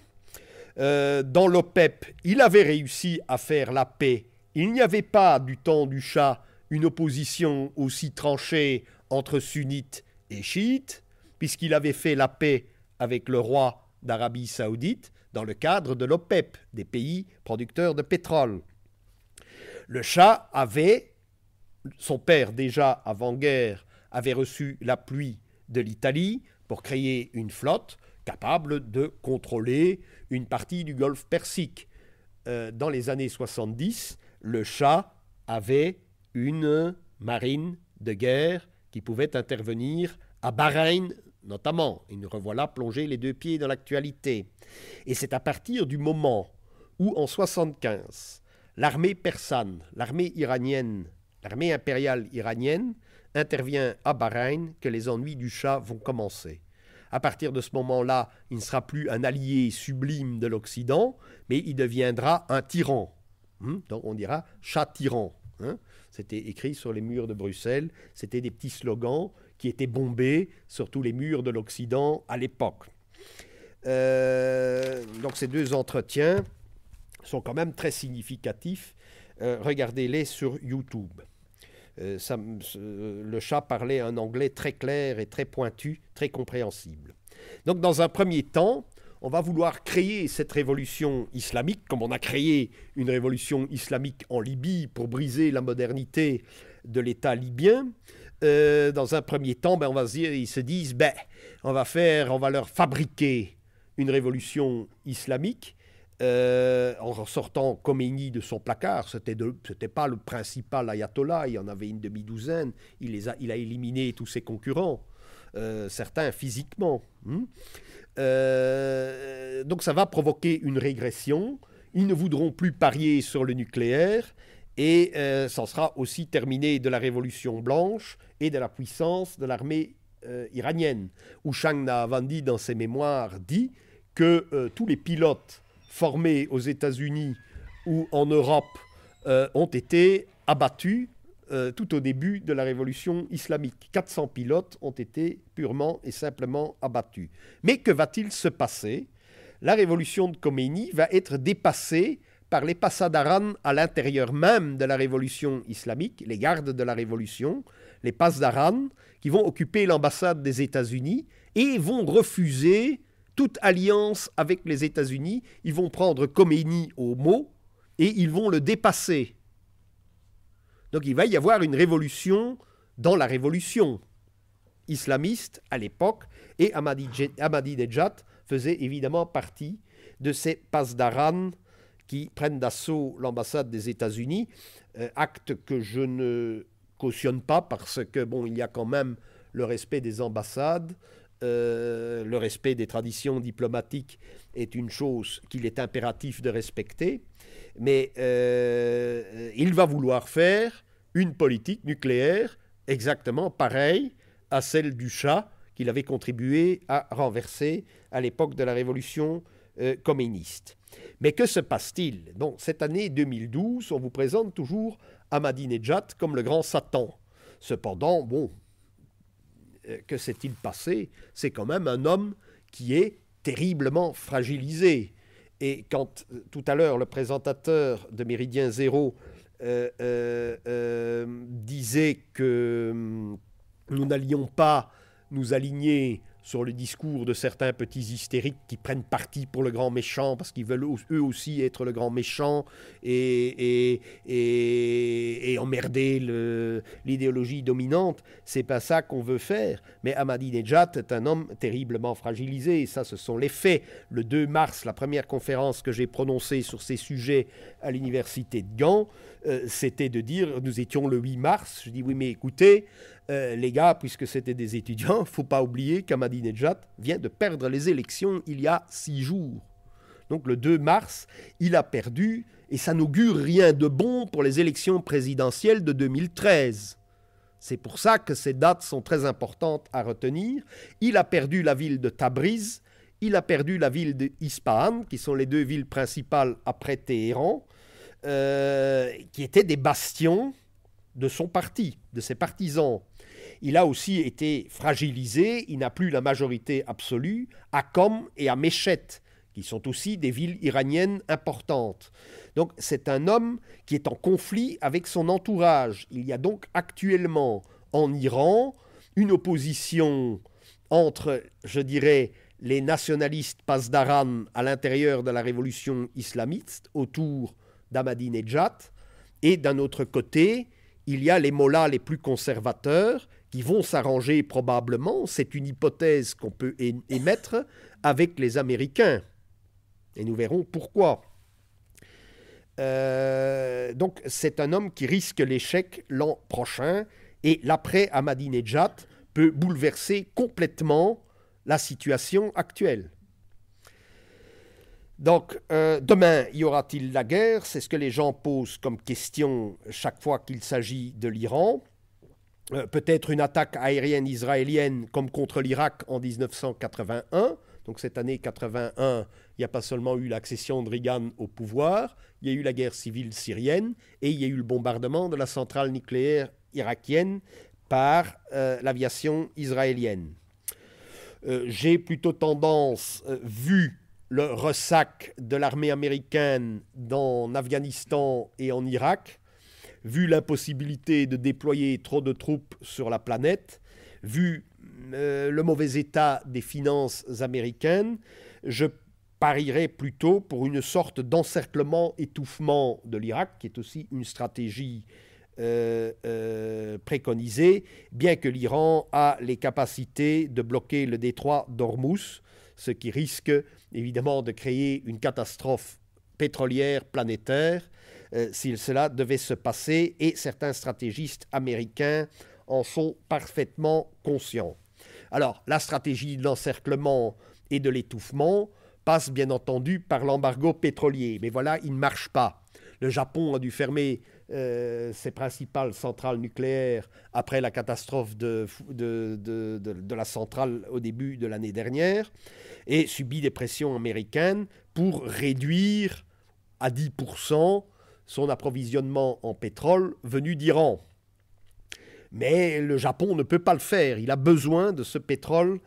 Dans l'OPEP, il avait réussi à faire la paix. Il n'y avait pas, du temps du Shah, une opposition aussi tranchée entre sunnites et chiites, puisqu'il avait fait la paix avec le roi d'Arabie saoudite dans le cadre de l'OPEP, des pays producteurs de pétrole. Le Shah avait, son père déjà avant-guerre, avait reçu l'appui de l'Italie pour créer une flotte capable de contrôler une partie du golfe Persique. Dans les années 70, le Shah avait une marine de guerre qui pouvait intervenir à Bahreïn notamment. Et nous revoilà plongés les 2 pieds dans l'actualité. Et c'est à partir du moment où, en 1975, l'armée persane, l'armée iranienne, l'armée impériale iranienne intervient à Bahreïn que les ennuis du Shah vont commencer. À partir de ce moment-là, il ne sera plus un allié sublime de l'Occident, mais il deviendra un tyran. Donc on dira Shah tyran. C'était écrit sur les murs de Bruxelles, c'était des petits slogans qui étaient bombés sur tous les murs de l'Occident à l'époque. Donc ces 2 entretiens sont quand même très significatifs. Regardez-les sur YouTube. Le Shah parlait un anglais très clair et très pointu, très compréhensible. Donc dans un premier temps, on va vouloir créer cette révolution islamique, comme on a créé une révolution islamique en Libye pour briser la modernité de l'État libyen. Dans un premier temps, ils se disent, on va leur fabriquer une révolution islamique en sortant Khomeini de son placard. C'était pas le principal ayatollah, il y en avait une demi-douzaine. Il a éliminé tous ses concurrents, certains physiquement. Donc ça va provoquer une régression. Ils ne voudront plus parier sur le nucléaire et ça sera aussi terminé de la révolution blanche et de la puissance de l'armée iranienne. Houchang Nahavandi, dans ses mémoires, dit que tous les pilotes formés aux États-Unis ou en Europe ont été abattus tout au début de la révolution islamique. 400 pilotes ont été purement et simplement abattus. Mais que va-t-il se passer? La révolution de Khomeini va être dépassée par les Pasdaran à l'intérieur même de la révolution islamique, les gardes de la révolution, les Pasdaran, qui vont occuper l'ambassade des États-Unis et vont refuser toute alliance avec les États-Unis. Ils vont prendre Khomeini au mot et ils vont le dépasser. Donc il va y avoir une révolution dans la révolution islamiste à l'époque, et Ahmadinejad faisait évidemment partie de ces Pasdaran qui prennent d'assaut l'ambassade des États-Unis, acte que je ne cautionne pas parce que, il y a quand même le respect des ambassades, le respect des traditions diplomatiques est une chose qu'il est impératif de respecter, mais il va vouloir faire une politique nucléaire exactement pareille à celle du Shah qu'il avait contribué à renverser à l'époque de la révolution khoméniste. Mais que se passe-t-il? Donc, cette année 2012, on vous présente toujours Ahmadinejad comme le grand Satan. Cependant, que s'est-il passé? C'est quand même un homme qui est terriblement fragilisé. Et quand tout à l'heure le présentateur de Méridien Zéro disait que nous n'allions pas nous aligner sur le discours de certains petits hystériques qui prennent parti pour le grand méchant parce qu'ils veulent eux aussi être le grand méchant et emmerder l'idéologie dominante. C'est pas ça qu'on veut faire. Mais Ahmadinejad est un homme terriblement fragilisé. Et ça, ce sont les faits. Le 2 mars, la première conférence que j'ai prononcée sur ces sujets à l'université de Gand, c'était de dire, nous étions le 8 mars, je dis oui mais écoutez, les gars, puisque c'était des étudiants, il ne faut pas oublier qu'Ahmadinejad vient de perdre les élections il y a 6 jours. Donc le 2 mars, il a perdu et ça n'augure rien de bon pour les élections présidentielles de 2013. C'est pour ça que ces dates sont très importantes à retenir. Il a perdu la ville de Tabriz, il a perdu la ville d'Ispahan, qui sont les 2 villes principales après Téhéran, qui étaient des bastions de son parti, de ses partisans. Il a aussi été fragilisé, il n'a plus la majorité absolue à Qom et à Meshet, qui sont aussi des villes iraniennes importantes. Donc c'est un homme qui est en conflit avec son entourage. Il y a donc actuellement en Iran une opposition entre, je dirais, les nationalistes Pasdaran à l'intérieur de la révolution islamiste autour d'Ahmadinejad, et d'un autre côté, il y a les mollahs les plus conservateurs qui vont s'arranger probablement, c'est une hypothèse qu'on peut émettre, avec les Américains. Et nous verrons pourquoi. Donc c'est un homme qui risque l'échec l'an prochain, et l'après Ahmadinejad peut bouleverser complètement la situation actuelle. Donc, demain, y aura-t-il la guerre? C'est ce que les gens posent comme question chaque fois qu'il s'agit de l'Iran. Peut-être une attaque aérienne israélienne comme contre l'Irak en 1981. Donc cette année 81, il n'y a pas seulement eu l'accession de Reagan au pouvoir, il y a eu la guerre civile syrienne et il y a eu le bombardement de la centrale nucléaire irakienne par l'aviation israélienne. J'ai plutôt tendance, vu le ressac de l'armée américaine en Afghanistan et en Irak, vu l'impossibilité de déployer trop de troupes sur la planète, vu le mauvais état des finances américaines, je parierais plutôt pour une sorte d'encerclement-étouffement de l'Irak, qui est aussi une stratégie préconisée, bien que l'Iran a les capacités de bloquer le détroit d'Ormuz, ce qui risque évidemment de créer une catastrophe pétrolière planétaire si cela devait se passer, et certains stratégistes américains en sont parfaitement conscients. Alors, la stratégie de l'encerclement et de l'étouffement passe bien entendu par l'embargo pétrolier, mais voilà, il ne marche pas. Le Japon a dû fermer ses principales centrales nucléaires après la catastrophe de la centrale au début de l'année dernière et subit des pressions américaines pour réduire à 10% son approvisionnement en pétrole venu d'Iran. Mais le Japon ne peut pas le faire, il a besoin de ce pétrole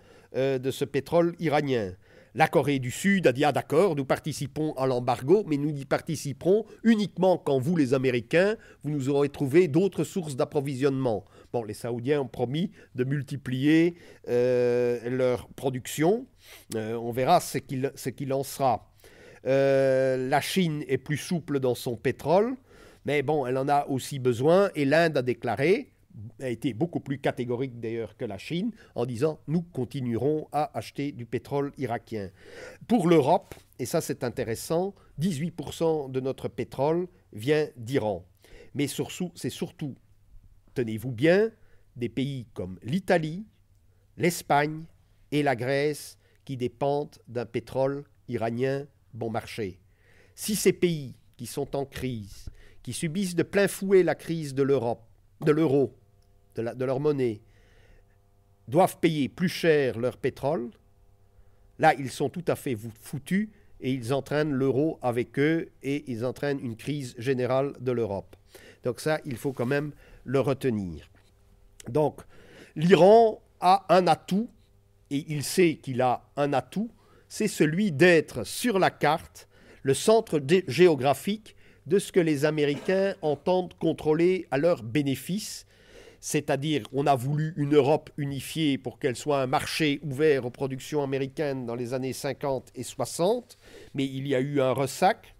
iranien. La Corée du Sud a dit « Ah d'accord, nous participons à l'embargo, mais nous y participerons uniquement quand vous, les Américains, vous nous aurez trouvé d'autres sources d'approvisionnement. » Bon, les Saoudiens ont promis de multiplier leur production. On verra ce qu'il en sera. La Chine est plus souple dans son pétrole, mais bon, elle en a aussi besoin, et l'Inde a été beaucoup plus catégorique d'ailleurs que la Chine, en disant « nous continuerons à acheter du pétrole irakien ». Pour l'Europe, et ça c'est intéressant, 18% de notre pétrole vient d'Iran. Mais c'est surtout, tenez-vous bien, des pays comme l'Italie, l'Espagne et la Grèce qui dépendent d'un pétrole iranien bon marché. Si ces pays qui sont en crise, qui subissent de plein fouet la crise de l'Europe, de l'euro, de leur monnaie, doivent payer plus cher leur pétrole, là, ils sont tout à fait foutus et ils entraînent l'euro avec eux et ils entraînent une crise générale de l'Europe. Donc ça, il faut quand même le retenir. Donc, l'Iran a un atout, et il sait qu'il a un atout, c'est celui d'être sur la carte le centre géographique de ce que les Américains entendent contrôler à leur bénéfice, c'est-à-dire on a voulu une Europe unifiée pour qu'elle soit un marché ouvert aux productions américaines dans les années 50 et 60, mais il y a eu un ressac.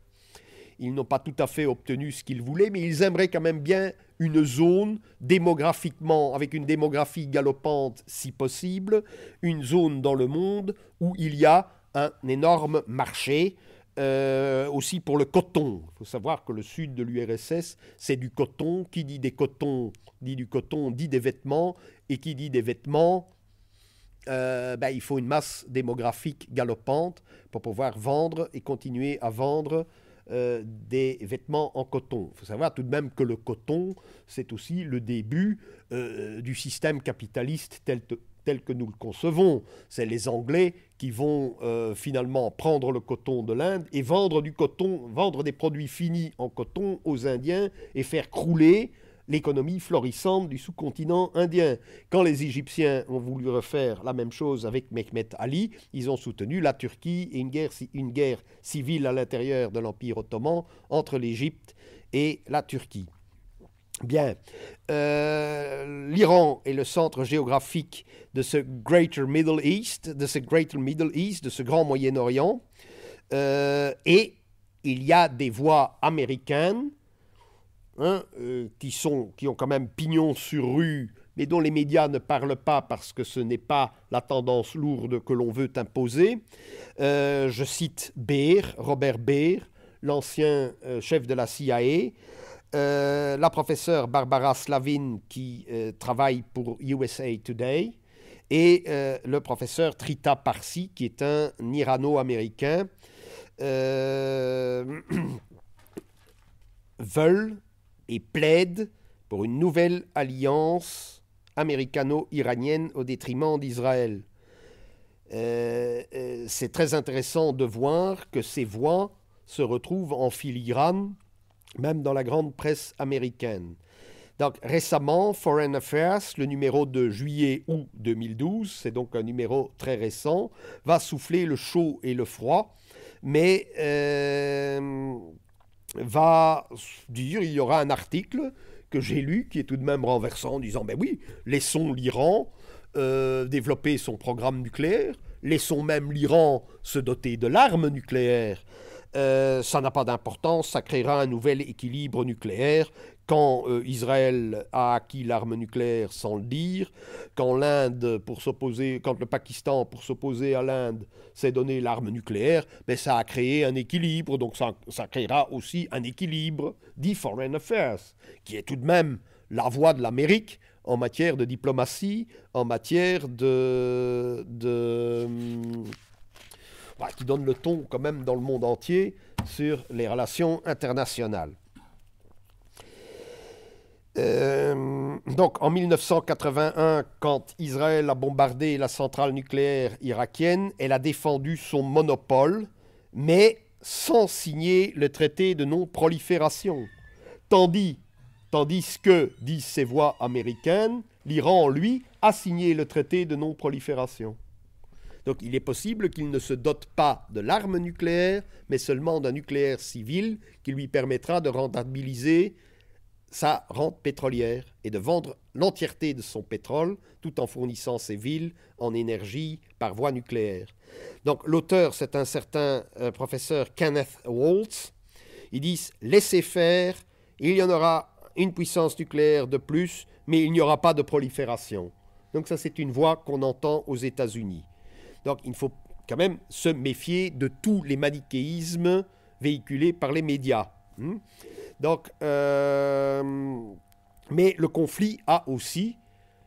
Ils n'ont pas tout à fait obtenu ce qu'ils voulaient, mais ils aimeraient quand même bien une zone démographiquement, avec une démographie galopante si possible, une zone dans le monde où il y a un énorme marché, aussi pour le coton. Il faut savoir que le sud de l'URSS, c'est du coton. Qui dit des cotons, dit du coton, dit des vêtements. Et qui dit des vêtements, il faut une masse démographique galopante pour pouvoir vendre et continuer à vendre des vêtements en coton. Il faut savoir tout de même que le coton, c'est aussi le début du système capitaliste tel que nous le concevons. C'est les Anglais qui vont finalement prendre le coton de l'Inde et vendre du coton, vendre des produits finis en coton aux Indiens et faire crouler l'économie florissante du sous-continent indien. Quand les Égyptiens ont voulu refaire la même chose avec Mehmet Ali, ils ont soutenu la Turquie et une guerre civile à l'intérieur de l'Empire ottoman entre l'Égypte et la Turquie. Bien, l'Iran est le centre géographique de ce Greater Middle East, de ce grand Moyen-Orient, et il y a des voix américaines qui ont quand même pignon sur rue, mais dont les médias ne parlent pas parce que ce n'est pas la tendance lourde que l'on veut imposer. Je cite Robert Baer, l'ancien chef de la CIA, la professeure Barbara Slavin qui travaille pour USA Today, et le professeur Trita Parsi qui est un Irano-américain, veulent et plaident pour une nouvelle alliance américano-iranienne au détriment d'Israël. C'est très intéressant de voir que ces voix se retrouvent en filigrane, même dans la grande presse américaine. Donc récemment, Foreign Affairs, le numéro de juillet-août 2012, c'est donc un numéro très récent, va souffler le chaud et le froid, mais va dire, il y aura un article que j'ai lu qui est tout de même renversant en disant, ben oui, laissons l'Iran développer son programme nucléaire, laissons même l'Iran se doter de l'arme nucléaire. Ça n'a pas d'importance, ça créera un nouvel équilibre nucléaire. Quand Israël a acquis l'arme nucléaire sans le dire, quand le Pakistan, pour s'opposer à l'Inde, s'est donné l'arme nucléaire, mais ça a créé un équilibre, donc ça créera aussi un équilibre, dit Foreign Affairs, qui est tout de même la voix de l'Amérique en matière de diplomatie, en matière qui donne le ton quand même dans le monde entier sur les relations internationales. Donc en 1981, quand Israël a bombardé la centrale nucléaire irakienne, elle a défendu son monopole, mais sans signer le traité de non-prolifération. Tandis que, disent ces voix américaines, l'Iran, lui, a signé le traité de non-prolifération. Donc il est possible qu'il ne se dote pas de l'arme nucléaire, mais seulement d'un nucléaire civil qui lui permettra de rentabiliser sa rente pétrolière et de vendre l'entièreté de son pétrole tout en fournissant ses villes en énergie par voie nucléaire. Donc l'auteur, c'est un certain professeur Kenneth Waltz. Ils disent « Laissez faire, il y en aura une puissance nucléaire de plus, mais il n'y aura pas de prolifération. » Donc ça, c'est une voix qu'on entend aux États-Unis. Donc il faut quand même se méfier de tous les manichéismes véhiculés par les médias. Donc, mais le conflit a aussi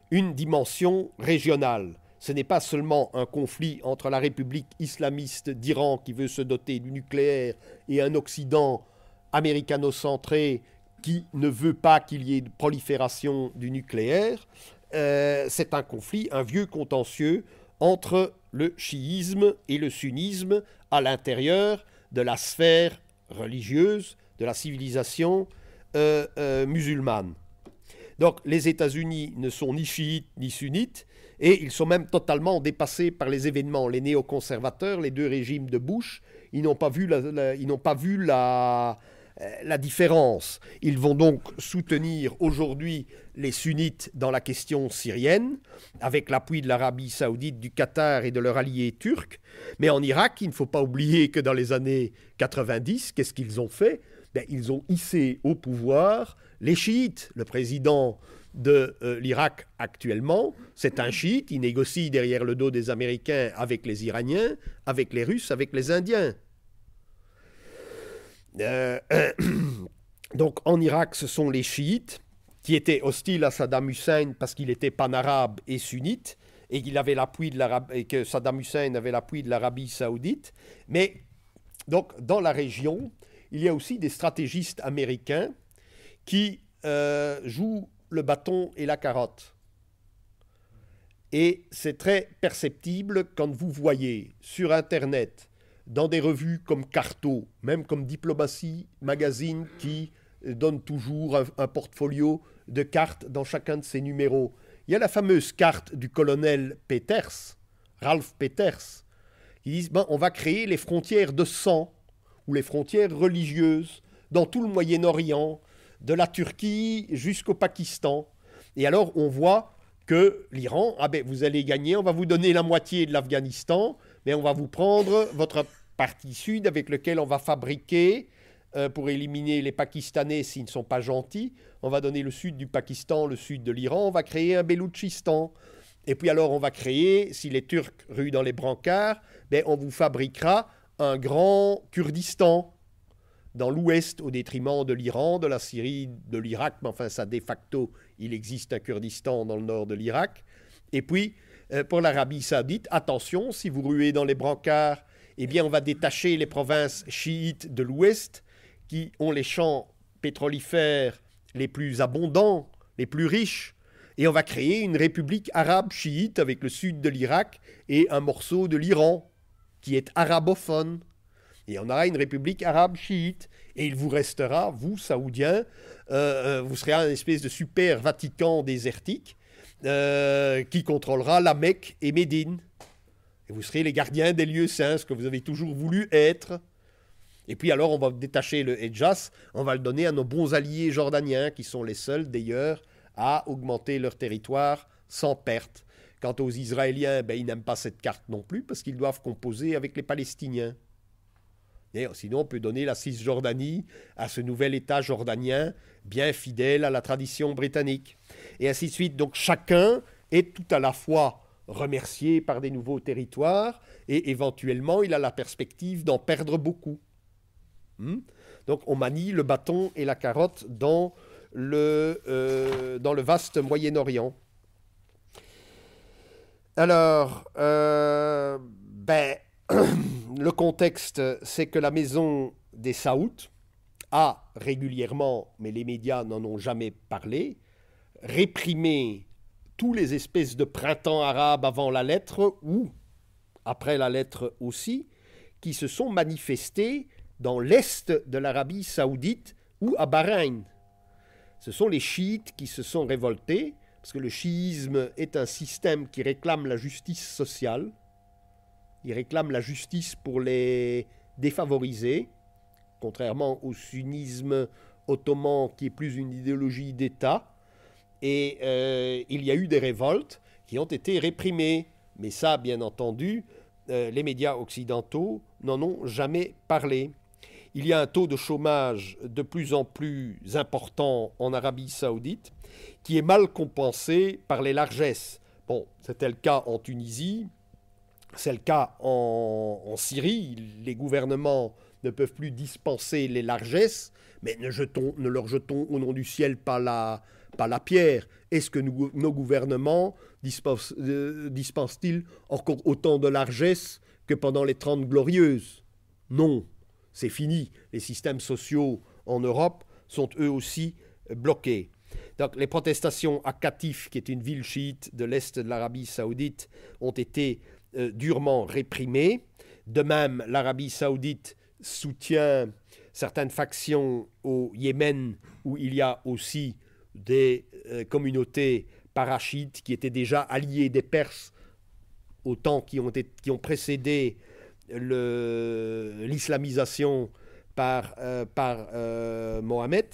une dimension régionale. Ce n'est pas seulement un conflit entre la République islamiste d'Iran qui veut se doter du nucléaire et un Occident américano-centré qui ne veut pas qu'il y ait de prolifération du nucléaire. C'est un conflit, un vieux contentieux entre le chiisme et le sunnisme à l'intérieur de la sphère religieuse, de la civilisation musulmane. Donc les États-Unis ne sont ni chiites ni sunnites, et ils sont même totalement dépassés par les événements. Les néoconservateurs, les deux régimes de Bush, ils n'ont pas vu la différence. Ils vont donc soutenir aujourd'hui les sunnites dans la question syrienne, avec l'appui de l'Arabie saoudite, du Qatar et de leur allié turc. Mais en Irak, il ne faut pas oublier que dans les années 90, qu'est-ce qu'ils ont fait? Ils ont hissé au pouvoir les chiites. Le président de l'Irak actuellement, c'est un chiite. Il négocie derrière le dos des Américains avec les Iraniens, avec les Russes, avec les Indiens. Donc en Irak, ce sont les chiites qui étaient hostiles à Saddam Hussein parce qu'il était panarabe et sunnite et que Saddam Hussein avait l'appui de l'Arabie saoudite. Mais donc dans la région, il y a aussi des stratégistes américains qui jouent le bâton et la carotte. Et c'est très perceptible quand vous voyez sur Internet, dans des revues comme Carto, même comme Diplomatie Magazine, qui donne toujours un portfolio de cartes dans chacun de ses numéros. Il y a la fameuse carte du colonel Peters, Ralph Peters, qui dit on va créer les frontières de sang ou les frontières religieuses dans tout le Moyen-Orient, de la Turquie jusqu'au Pakistan. Et alors on voit que l'Iran, vous allez gagner, on va vous donner la moitié de l'Afghanistan, mais on va vous prendre votre partie sud avec lequel on va fabriquer, pour éliminer les Pakistanais s'ils ne sont pas gentils, on va donner le sud du Pakistan, le sud de l'Iran, on va créer un Beloutchistan. Et puis alors on va créer, si les Turcs ruent dans les brancards, on vous fabriquera un grand Kurdistan dans l'ouest au détriment de l'Iran, de la Syrie, de l'Irak, mais enfin ça de facto, il existe un Kurdistan dans le nord de l'Irak. Et puis pour l'Arabie saoudite, attention, si vous ruez dans les brancards, on va détacher les provinces chiites de l'ouest qui ont les champs pétrolifères les plus abondants, les plus riches, et on va créer une république arabe chiite avec le sud de l'Irak et un morceau de l'Iran qui est arabophone. Et on aura une république arabe chiite. Et il vous restera, vous, Saoudiens, vous serez un espèce de super Vatican désertique qui contrôlera la Mecque et Médine. Et vous serez les gardiens des lieux saints, ce que vous avez toujours voulu être. Et puis alors, on va détacher le Hedjas, on va le donner à nos bons alliés jordaniens, qui sont les seuls, d'ailleurs, à augmenter leur territoire sans perte. Quant aux Israéliens, ils n'aiment pas cette carte non plus, parce qu'ils doivent composer avec les Palestiniens. Et sinon, on peut donner la Cisjordanie à ce nouvel État jordanien, bien fidèle à la tradition britannique. Et ainsi de suite. Donc chacun est tout à la fois remercié par des nouveaux territoires, et éventuellement, il a la perspective d'en perdre beaucoup. Donc on manie le bâton et la carotte dans le vaste Moyen-Orient. Alors, le contexte, c'est que la maison des Saouds a régulièrement, mais les médias n'en ont jamais parlé, réprimé tous les espèces de printemps arabes avant la lettre ou après la lettre aussi, qui se sont manifestés dans l'est de l'Arabie saoudite ou à Bahreïn. Ce sont les chiites qui se sont révoltés, parce que le chiisme est un système qui réclame la justice sociale. Il réclame la justice pour les défavorisés, contrairement au sunnisme ottoman qui est plus une idéologie d'État. Et il y a eu des révoltes qui ont été réprimées. Mais ça, bien entendu, les médias occidentaux n'en ont jamais parlé. Il y a un taux de chômage de plus en plus important en Arabie saoudite qui est mal compensé par les largesses. Bon, c'était le cas en Tunisie, c'est le cas en Syrie. Les gouvernements ne peuvent plus dispenser les largesses, mais ne leur jetons au nom du ciel pas la pierre. Est-ce que nos gouvernements dispensent-ils encore autant de largesses que pendant les 30 glorieuses? Non. C'est fini. Les systèmes sociaux en Europe sont eux aussi bloqués. Donc, les protestations à Qatif, qui est une ville chiite de l'est de l'Arabie saoudite, ont été durement réprimées. De même, l'Arabie saoudite soutient certaines factions au Yémen, où il y a aussi des communautés parachiites qui étaient déjà alliées des Perses au temps qui ont précédé l'islamisation par Mohamed.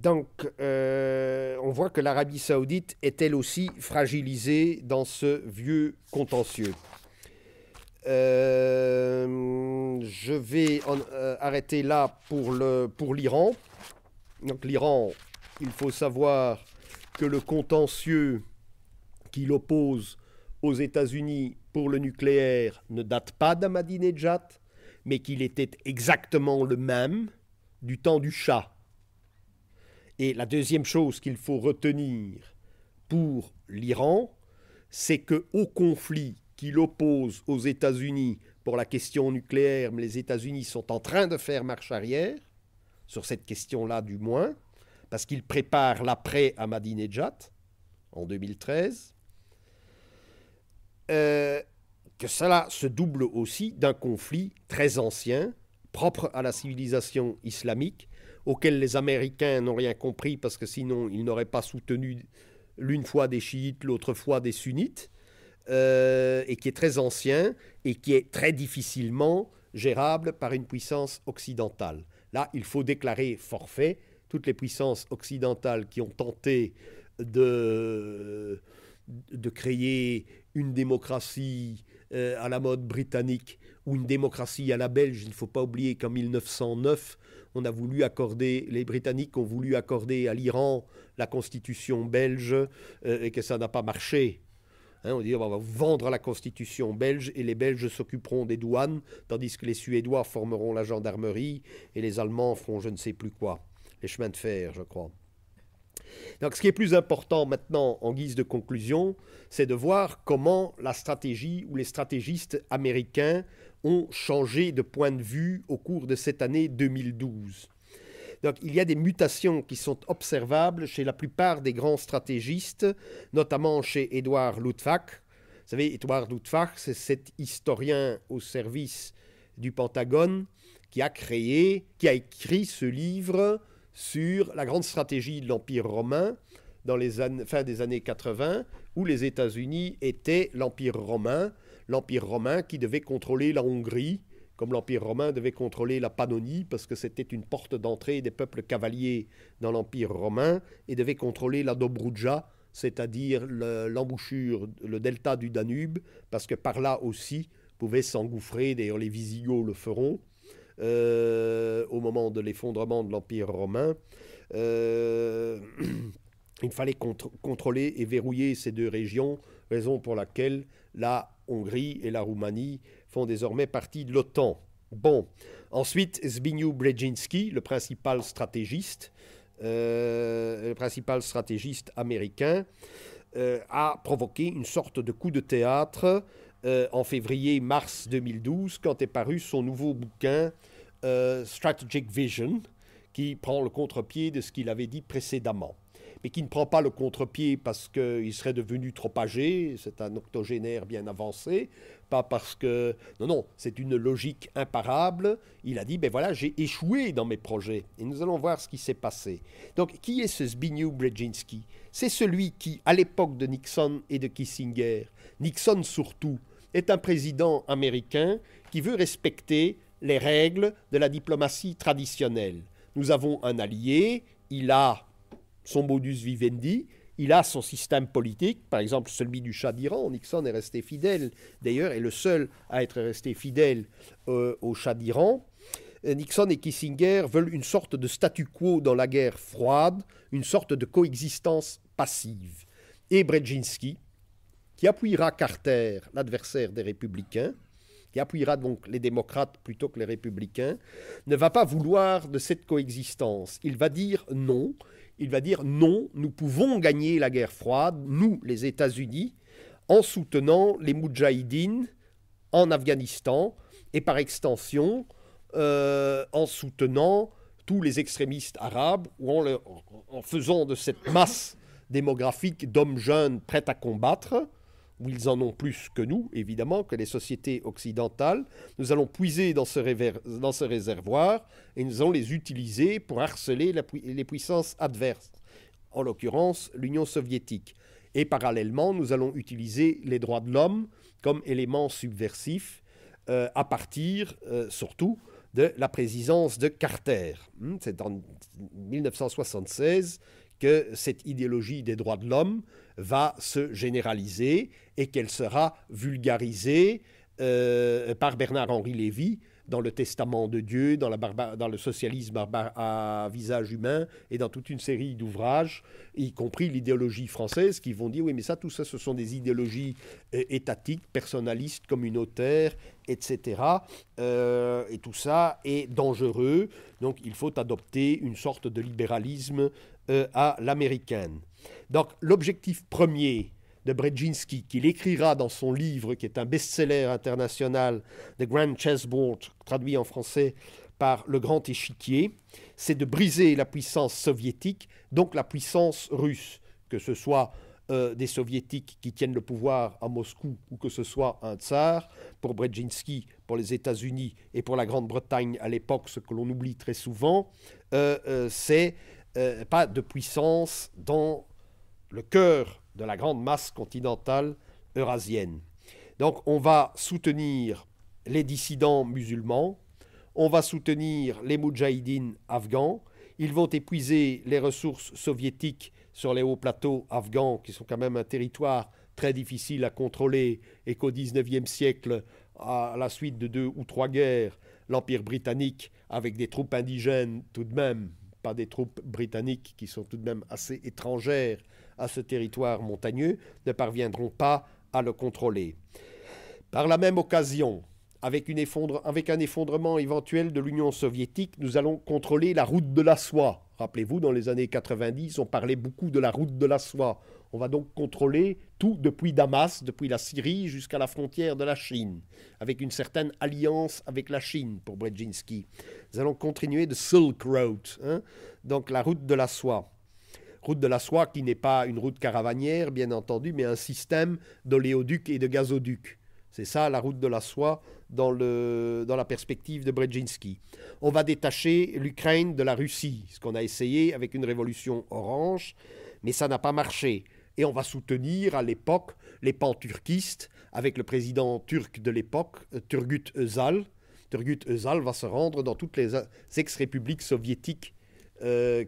Donc, on voit que l'Arabie saoudite est elle aussi fragilisée dans ce vieux contentieux. Je vais arrêter là pour l'Iran. Donc l'Iran, il faut savoir que le contentieux qui l'oppose aux États-Unis pour le nucléaire ne date pas d'Ahmadinejad, mais qu'il était exactement le même du temps du Shah. Et la deuxième chose qu'il faut retenir pour l'Iran, c'est qu'au conflit qui l'oppose aux États-Unis pour la question nucléaire, mais les États-Unis sont en train de faire marche arrière, sur cette question-là du moins, parce qu'ils préparent l'après Ahmadinejad en 2013, que cela se double aussi d'un conflit très ancien, propre à la civilisation islamique, auquel les Américains n'ont rien compris parce que sinon ils n'auraient pas soutenu l'une fois des chiites, l'autre fois des sunnites, et qui est très ancien et qui est très difficilement gérable par une puissance occidentale. Là, il faut déclarer forfait. Toutes les puissances occidentales qui ont tenté de créer une démocratie à la mode britannique ou une démocratie à la belge, il ne faut pas oublier qu'en 1909, les Britanniques ont voulu accorder à l'Iran la constitution belge et que ça n'a pas marché. On dit on va vendre la constitution belge et les Belges s'occuperont des douanes, tandis que les Suédois formeront la gendarmerie et les Allemands feront je ne sais plus quoi, les chemins de fer, je crois. Donc ce qui est plus important maintenant en guise de conclusion, c'est de voir comment la stratégie ou les stratégistes américains ont changé de point de vue au cours de cette année 2012. Donc, il y a des mutations qui sont observables chez la plupart des grands stratégistes, notamment chez Edward Luttwak. Vous savez, Edward Luttwak, c'est cet historien au service du Pentagone qui a écrit ce livre sur la grande stratégie de l'Empire romain dans les fin des années 80, où les États-Unis étaient l'Empire romain qui devait contrôler la Hongrie, comme l'Empire romain devait contrôler la Pannonie, parce que c'était une porte d'entrée des peuples cavaliers dans l'Empire romain, et devait contrôler la Dobruja, c'est-à-dire l'embouchure, le delta du Danube, parce que par là aussi pouvaient s'engouffrer, d'ailleurs les Visigoths le feront, au moment de l'effondrement de l'Empire romain. Il fallait contrôler et verrouiller ces deux régions, raison pour laquelle la Hongrie et la Roumanie font désormais partie de l'OTAN. Bon, ensuite, Zbigniew Brzezinski, le principal stratégiste américain, a provoqué une sorte de coup de théâtre en février-mars 2012, quand est paru son nouveau bouquin Strategic Vision, qui prend le contre-pied de ce qu'il avait dit précédemment, mais qui ne prend pas le contre-pied parce qu'il serait devenu trop âgé, c'est un octogénaire bien avancé, pas parce que... Non, c'est une logique imparable. Il a dit, ben voilà, j'ai échoué dans mes projets, et nous allons voir ce qui s'est passé. Donc, qui est ce Zbigniew Brzezinski? C'est celui qui, à l'époque de Nixon et de Kissinger, Nixon surtout, est un président américain qui veut respecter les règles de la diplomatie traditionnelle. Nous avons un allié, il a son modus vivendi, il a son système politique, par exemple celui du Shah d'Iran. Nixon est resté fidèle, d'ailleurs, est le seul à être resté fidèle au Shah d'Iran. Nixon et Kissinger veulent une sorte de statu quo dans la guerre froide, une sorte de coexistence passive. Et Brzezinski, qui appuiera Carter, l'adversaire des républicains, qui appuiera donc les démocrates plutôt que les républicains, ne va pas vouloir de cette coexistence. Il va dire non. Il va dire non, nous pouvons gagner la guerre froide, nous, les États-Unis, en soutenant les Moudjahidines en Afghanistan et par extension en soutenant tous les extrémistes arabes ou en faisant de cette masse démographique d'hommes jeunes prêts à combattre, où ils en ont plus que nous, évidemment, que les sociétés occidentales. Nous allons puiser dans ce réservoir et nous allons les utiliser pour harceler les puissances adverses, en l'occurrence l'Union soviétique. Et parallèlement, nous allons utiliser les droits de l'homme comme élément subversif à partir surtout de la présidence de Carter. C'est en 1976 que cette idéologie des droits de l'homme va se généraliser et qu'elle sera vulgarisée par Bernard-Henri Lévy dans le Testament de Dieu, dans le socialisme à visage humain et dans toute une série d'ouvrages, y compris l'idéologie française, qui vont dire oui mais ça, tout ça, ce sont des idéologies étatiques, personnalistes, communautaires, etc. Et tout ça est dangereux, donc il faut adopter une sorte de libéralisme à l'américaine. Donc l'objectif premier de Brzezinski, qu'il écrira dans son livre, qui est un best-seller international, The Grand Chessboard, traduit en français par Le Grand Échiquier, c'est de briser la puissance soviétique, donc la puissance russe, que ce soit des soviétiques qui tiennent le pouvoir à Moscou ou que ce soit un tsar. Pour Brzezinski, pour les États-Unis et pour la Grande-Bretagne à l'époque, ce que l'on oublie très souvent, c'est pas de puissance dans le cœur de la grande masse continentale eurasienne. Donc on va soutenir les dissidents musulmans, on va soutenir les moudjahidines afghans, ils vont épuiser les ressources soviétiques sur les hauts plateaux afghans, qui sont quand même un territoire très difficile à contrôler, et qu'au XIXe siècle, à la suite de 2 ou 3 guerres, l'Empire britannique, avec des troupes indigènes tout de même, pas des troupes britanniques qui sont tout de même assez étrangères à ce territoire montagneux, ne parviendront pas à le contrôler. Par la même occasion, avec un effondrement éventuel de l'Union soviétique, nous allons contrôler la route de la soie. Rappelez-vous, dans les années 90, on parlait beaucoup de la route de la soie. On va donc contrôler tout depuis Damas, depuis la Syrie jusqu'à la frontière de la Chine, avec une certaine alliance avec la Chine pour Brzezinski. Nous allons continuer de Silk Road, donc la route de la soie. Route de la soie qui n'est pas une route caravanière, bien entendu, mais un système d'oléoducs et de gazoducs. C'est ça, la route de la soie, dans la perspective de Brzezinski. On va détacher l'Ukraine de la Russie, ce qu'on a essayé avec une révolution orange, mais ça n'a pas marché. Et on va soutenir à l'époque les panturquistes, avec le président turc de l'époque, Turgut Özal. Turgut Özal va se rendre dans toutes les ex-républiques soviétiques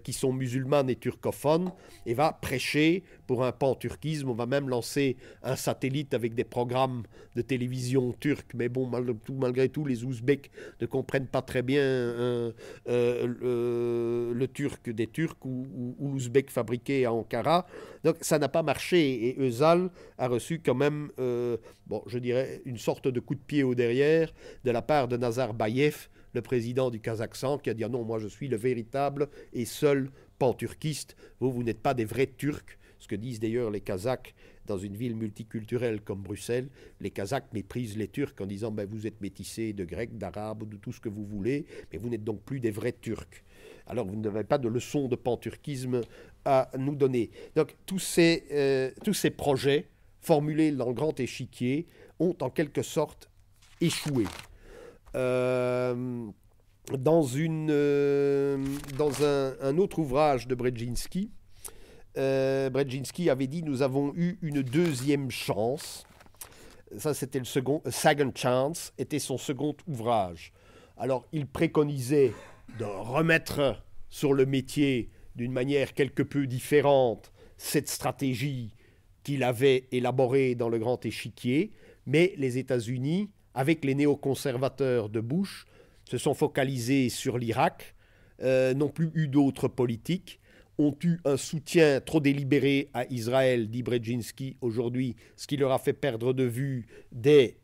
qui sont musulmanes et turcophones, et va prêcher pour un panturquisme. On va même lancer un satellite avec des programmes de télévision turcs, mais bon, malgré tout, les Ouzbeks ne comprennent pas très bien le turc des Turcs ou l'ouzbek fabriqué à Ankara. Donc ça n'a pas marché, et Özal a reçu quand même, je dirais, une sorte de coup de pied au derrière de la part de Nazarbayev, le président du Kazakhstan, qui a dit « Non, moi je suis le véritable et seul panturquiste, vous n'êtes pas des vrais Turcs », ce que disent d'ailleurs les Kazakhs dans une ville multiculturelle comme Bruxelles. Les Kazakhs méprisent les Turcs en disant « Vous êtes métissés de Grecs, d'Arabes, de tout ce que vous voulez, mais vous n'êtes donc plus des vrais Turcs. Alors vous n'avez pas de leçon de panturquisme à nous donner. » Donc tous ces projets formulés dans le Grand Échiquier ont en quelque sorte échoué. Dans un autre ouvrage de Brzezinski, Brzezinski avait dit « Nous avons eu une deuxième chance ». Ça, c'était le second. « Second Chance » était son second ouvrage. Alors, il préconisait de remettre sur le métier d'une manière quelque peu différente cette stratégie qu'il avait élaborée dans le Grand Échiquier, mais les États-Unis, avec les néoconservateurs de Bush, se sont focalisés sur l'Irak, n'ont plus eu d'autres politiques, ont eu un soutien trop délibéré à Israël, dit Brzezinski aujourd'hui, ce qui leur a fait perdre de vue des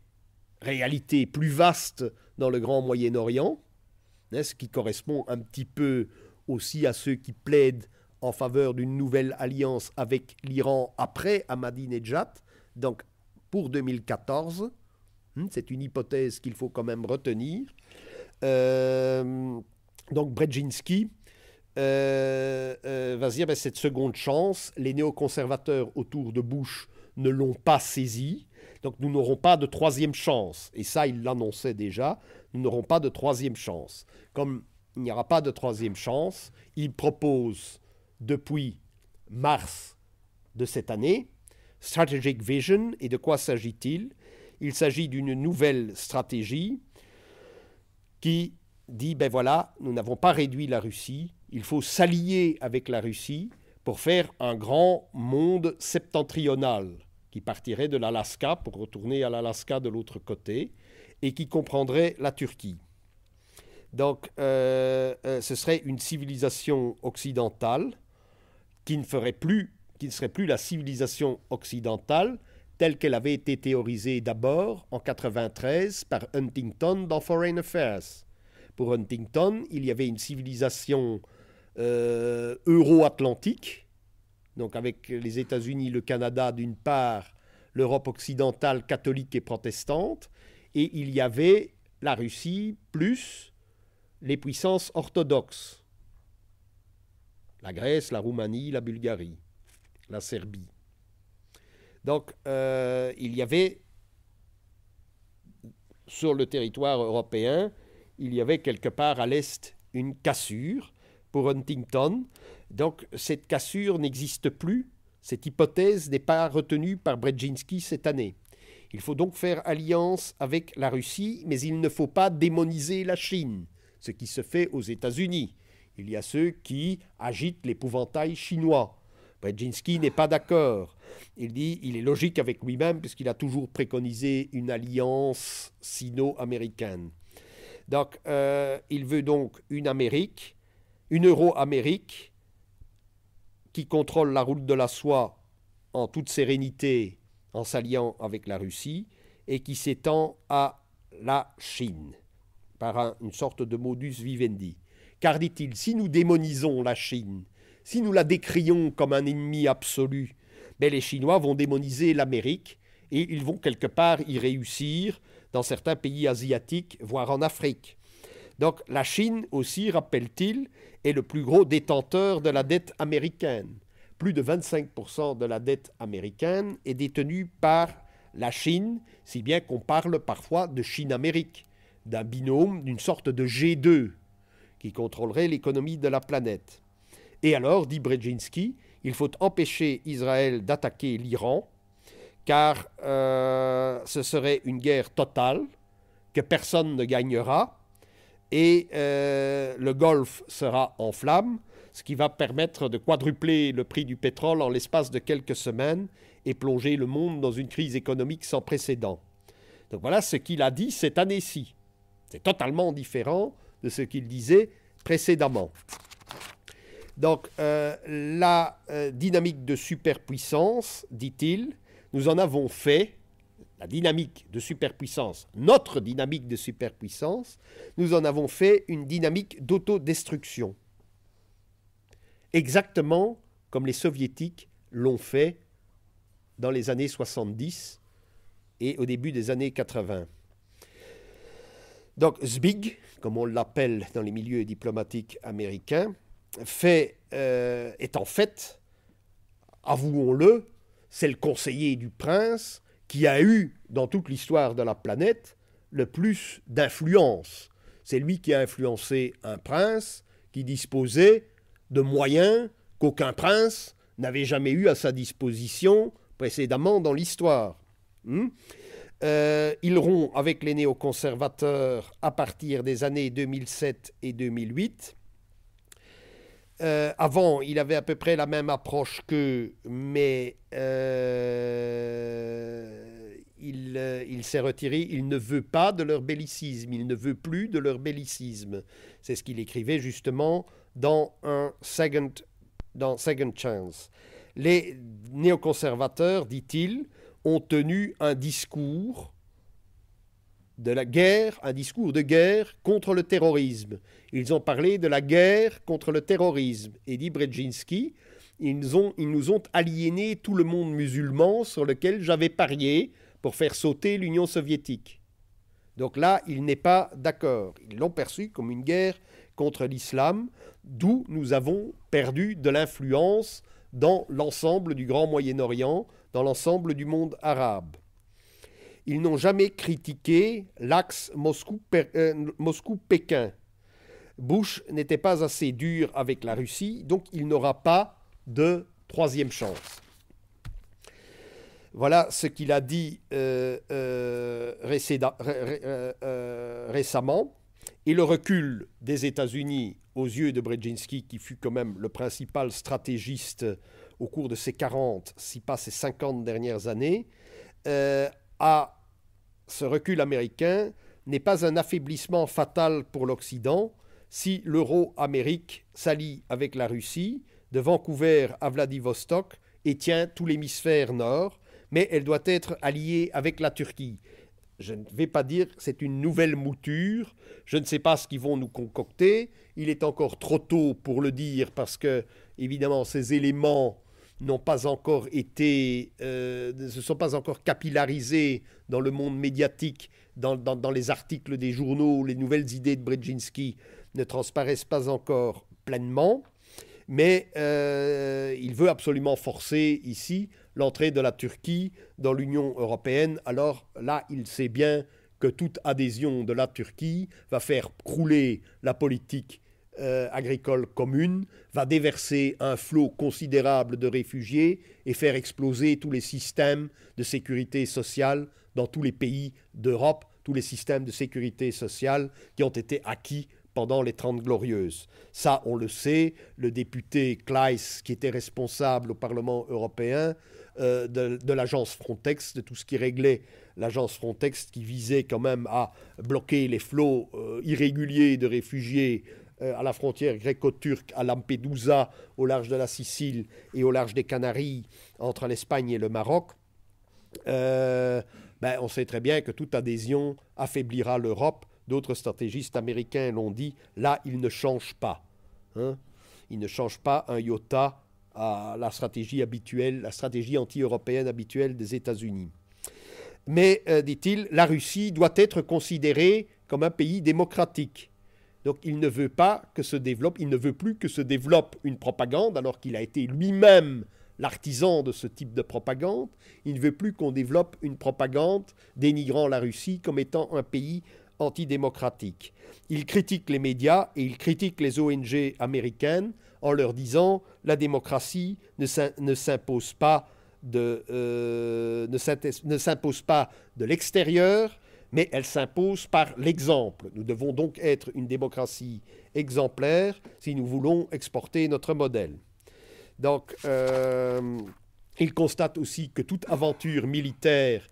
réalités plus vastes dans le Grand Moyen-Orient, ce qui correspond un petit peu aussi à ceux qui plaident en faveur d'une nouvelle alliance avec l'Iran après Ahmadinejad, donc pour 2014. C'est une hypothèse qu'il faut quand même retenir. Donc Brzezinski va se dire cette seconde chance, les néoconservateurs autour de Bush ne l'ont pas saisie, donc nous n'aurons pas de troisième chance. Et ça, il l'annonçait déjà, nous n'aurons pas de troisième chance. Comme il n'y aura pas de troisième chance, il propose depuis mars de cette année Strategic Vision. Et de quoi s'agit-il ? Il s'agit d'une nouvelle stratégie qui dit, ben voilà, nous n'avons pas réduit la Russie, il faut s'allier avec la Russie pour faire un grand monde septentrional qui partirait de l'Alaska pour retourner à l'Alaska de l'autre côté et qui comprendrait la Turquie. Donc, ce serait une civilisation occidentale qui ne serait plus la civilisation occidentale telle qu'elle avait été théorisée d'abord en 1993 par Huntington dans Foreign Affairs. Pour Huntington, il y avait une civilisation euro-atlantique, donc avec les États-Unis, le Canada d'une part, l'Europe occidentale catholique et protestante, et il y avait la Russie plus les puissances orthodoxes, la Grèce, la Roumanie, la Bulgarie, la Serbie. Donc, il y avait, sur le territoire européen, il y avait quelque part à l'est une cassure pour Huntington. Donc, cette cassure n'existe plus. Cette hypothèse n'est pas retenue par Brzezinski cette année. Il faut donc faire alliance avec la Russie, mais il ne faut pas démoniser la Chine, ce qui se fait aux États-Unis. Il y a ceux qui agitent l'épouvantail chinois. Brzezinski n'est pas d'accord. Il dit il est logique avec lui-même puisqu'il a toujours préconisé une alliance sino-américaine. Donc, il veut donc une Amérique, une Euro-Amérique qui contrôle la route de la soie en toute sérénité en s'alliant avec la Russie et qui s'étend à la Chine par une sorte de modus vivendi. Car, dit-il, si nous démonisons la Chine, si nous la décrions comme un ennemi absolu, ben les Chinois vont démoniser l'Amérique et ils vont quelque part y réussir dans certains pays asiatiques, voire en Afrique. Donc la Chine aussi, rappelle-t-il, est le plus gros détenteur de la dette américaine. Plus de 25% de la dette américaine est détenue par la Chine, si bien qu'on parle parfois de Chine-Amérique, d'un binôme, d'une sorte de G2 qui contrôlerait l'économie de la planète. Et alors, dit Brzezinski, il faut empêcher Israël d'attaquer l'Iran, car ce serait une guerre totale, que personne ne gagnera, et le Golfe sera en flammes, ce qui va permettre de quadrupler le prix du pétrole en l'espace de quelques semaines et plonger le monde dans une crise économique sans précédent. Donc voilà ce qu'il a dit cette année-ci. C'est totalement différent de ce qu'il disait précédemment. Donc la dynamique de superpuissance, dit-il, nous en avons fait, la dynamique de superpuissance, notre dynamique de superpuissance, nous en avons fait une dynamique d'autodestruction. Exactement comme les soviétiques l'ont fait dans les années 70 et au début des années 80. Donc Zbig, comme on l'appelle dans les milieux diplomatiques américains, est en fait, avouons-le, c'est le conseiller du prince qui a eu, dans toute l'histoire de la planète, le plus d'influence. C'est lui qui a influencé un prince qui disposait de moyens qu'aucun prince n'avait jamais eu à sa disposition précédemment dans l'histoire. Il rompt avec les néoconservateurs à partir des années 2007 et 2008. Avant, il avait à peu près la même approche qu'eux, mais il s'est retiré. Il ne veut pas de leur bellicisme, il ne veut plus de leur bellicisme. C'est ce qu'il écrivait justement dans Second Chance. Les néoconservateurs, dit-il, ont tenu un discours de la guerre, un discours de guerre contre le terrorisme. Ils ont parlé de la guerre contre le terrorisme. Et dit Brzezinski, ils nous ont aliéné tout le monde musulman sur lequel j'avais parié pour faire sauter l'Union soviétique. Donc là, il n'est pas d'accord. Ils l'ont perçu comme une guerre contre l'islam, d'où nous avons perdu de l'influence dans l'ensemble du Grand Moyen-Orient, dans l'ensemble du monde arabe. Ils n'ont jamais critiqué l'axe Moscou-Pékin. Bush n'était pas assez dur avec la Russie, donc il n'aura pas de troisième chance. Voilà ce qu'il a dit récemment. Et le recul des États-Unis aux yeux de Brzezinski, qui fut quand même le principal stratégiste au cours de ces 40, si pas ces 50 dernières années, ce recul américain n'est pas un affaiblissement fatal pour l'Occident si l'euro-Amérique s'allie avec la Russie, de Vancouver à Vladivostok, et tient tout l'hémisphère nord, mais elle doit être alliée avec la Turquie. Je ne vais pas dire que c'est une nouvelle mouture, je ne sais pas ce qu'ils vont nous concocter, il est encore trop tôt pour le dire parce que, évidemment, ces éléments n'ont pas encore été, ne se sont pas encore capillarisés dans le monde médiatique, dans les articles des journaux, les nouvelles idées de Brzezinski ne transparaissent pas encore pleinement, mais il veut absolument forcer ici l'entrée de la Turquie dans l'Union européenne. Alors là, il sait bien que toute adhésion de la Turquie va faire crouler la politique agricole commune, va déverser un flot considérable de réfugiés et faire exploser tous les systèmes de sécurité sociale dans tous les pays d'Europe, tous les systèmes de sécurité sociale qui ont été acquis pendant les 30 Glorieuses. Ça, on le sait, le député Claes, qui était responsable au Parlement européen de l'agence Frontex, de tout ce qui réglait l'agence Frontex, qui visait quand même à bloquer les flots irréguliers de réfugiés à la frontière gréco-turque, à Lampedusa, au large de la Sicile et au large des Canaries, entre l'Espagne et le Maroc. On sait très bien que toute adhésion affaiblira l'Europe. D'autres stratégistes américains l'ont dit, là, il ne change pas. Il ne change pas un iota à la stratégie habituelle, la stratégie anti-européenne habituelle des États-Unis. Mais, dit-il, la Russie doit être considérée comme un pays démocratique. Donc il ne veut pas que se développe, il ne veut plus que se développe une propagande, alors qu'il a été lui-même l'artisan de ce type de propagande. Il ne veut plus qu'on développe une propagande dénigrant la Russie comme étant un pays antidémocratique. Il critique les médias et il critique les ONG américaines en leur disant la démocratie ne s'impose pas de l'extérieur, mais elle s'impose par l'exemple. Nous devons donc être une démocratie exemplaire si nous voulons exporter notre modèle. Donc, il constate aussi que toute aventure militaire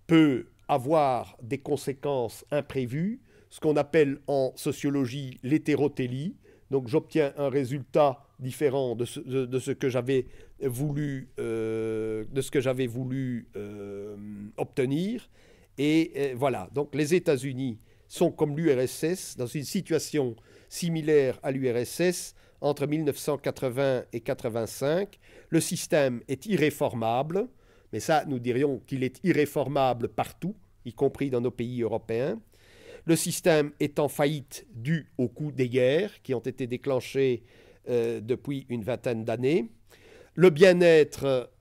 peut avoir des conséquences imprévues, ce qu'on appelle en sociologie l'hétérotélie. Donc j'obtiens un résultat différent de ce que j'avais voulu, obtenir. Et voilà, donc les États-Unis sont comme l'URSS, dans une situation similaire à l'URSS entre 1980 et 1985. Le système est irréformable, mais ça, nous dirions qu'il est irréformable partout, y compris dans nos pays européens. Le système est en faillite dû au coût des guerres qui ont été déclenchées depuis une vingtaine d'années. Le bien-être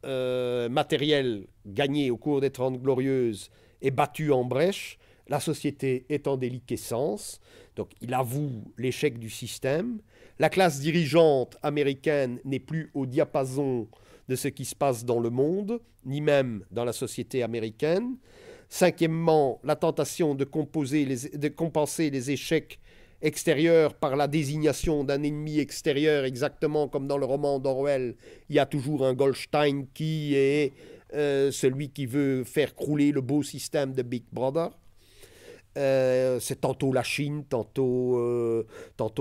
matériel gagné au cours des 30 Glorieuses est battu en brèche. La société est en déliquescence. Donc il avoue l'échec du système. La classe dirigeante américaine n'est plus au diapason de ce qui se passe dans le monde, ni même dans la société américaine. Cinquièmement, la tentation de compenser les échecs extérieurs par la désignation d'un ennemi extérieur, exactement comme dans le roman d'Orwell. Il y a toujours un Goldstein qui est celui qui veut faire crouler le beau système de Big Brother. C'est tantôt la Chine, tantôt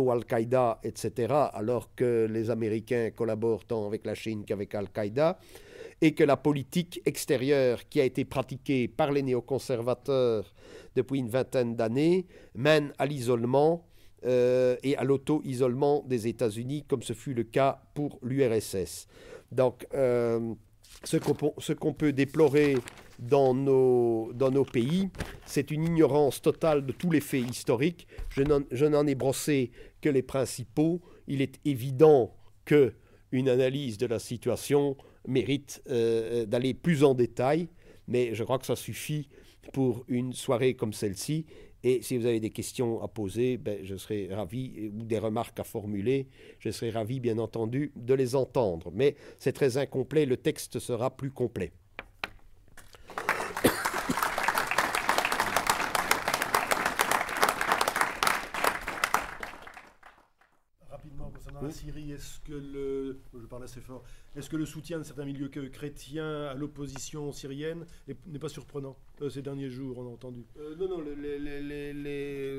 Al-Qaïda, etc., alors que les Américains collaborent tant avec la Chine qu'avec Al-Qaïda, et que la politique extérieure qui a été pratiquée par les néoconservateurs depuis une vingtaine d'années mène à l'isolement et à l'auto-isolement des États-Unis, comme ce fut le cas pour l'URSS. Donc, ce qu'on peut déplorer dans nos pays, c'est une ignorance totale de tous les faits historiques. Je n'en ai brossé que les principaux. Il est évident qu'une analyse de la situation mérite d'aller plus en détail, mais je crois que ça suffit pour une soirée comme celle-ci. Et si vous avez des questions à poser, je serai ravi, ou des remarques à formuler, je serai ravi, bien entendu, de les entendre. Mais c'est très incomplet, le texte sera plus complet. rapidement concernant la Syrie, est-ce que je parle assez fort, est-ce que le soutien de certains milieux chrétiens à l'opposition syrienne n'est pas surprenant ces derniers jours, on a entendu? Non,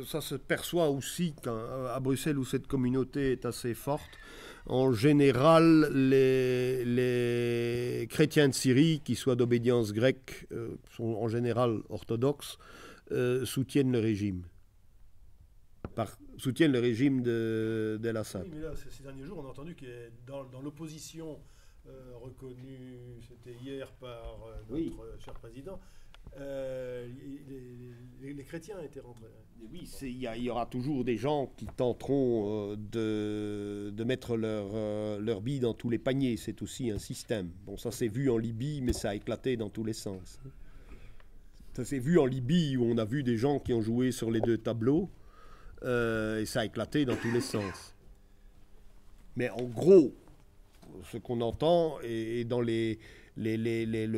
ça se perçoit aussi à Bruxelles où cette communauté est assez forte. En général, les chrétiens de Syrie, qui soient d'obédience grecque, sont en général orthodoxes, soutiennent le régime. Soutiennent le régime d'El-Assad. Oui, mais là, ces derniers jours, on a entendu que dans l'opposition reconnue, c'était hier par notre cher président, les chrétiens étaient rentrés. Oui, il y aura toujours des gens qui tenteront de mettre leur bille dans tous les paniers. C'est aussi un système. Bon, ça s'est vu en Libye, mais ça a éclaté dans tous les sens. Ça s'est vu en Libye, où on a vu des gens qui ont joué sur les deux tableaux, et ça a éclaté dans tous les sens. Mais en gros, ce qu'on entend, et dans le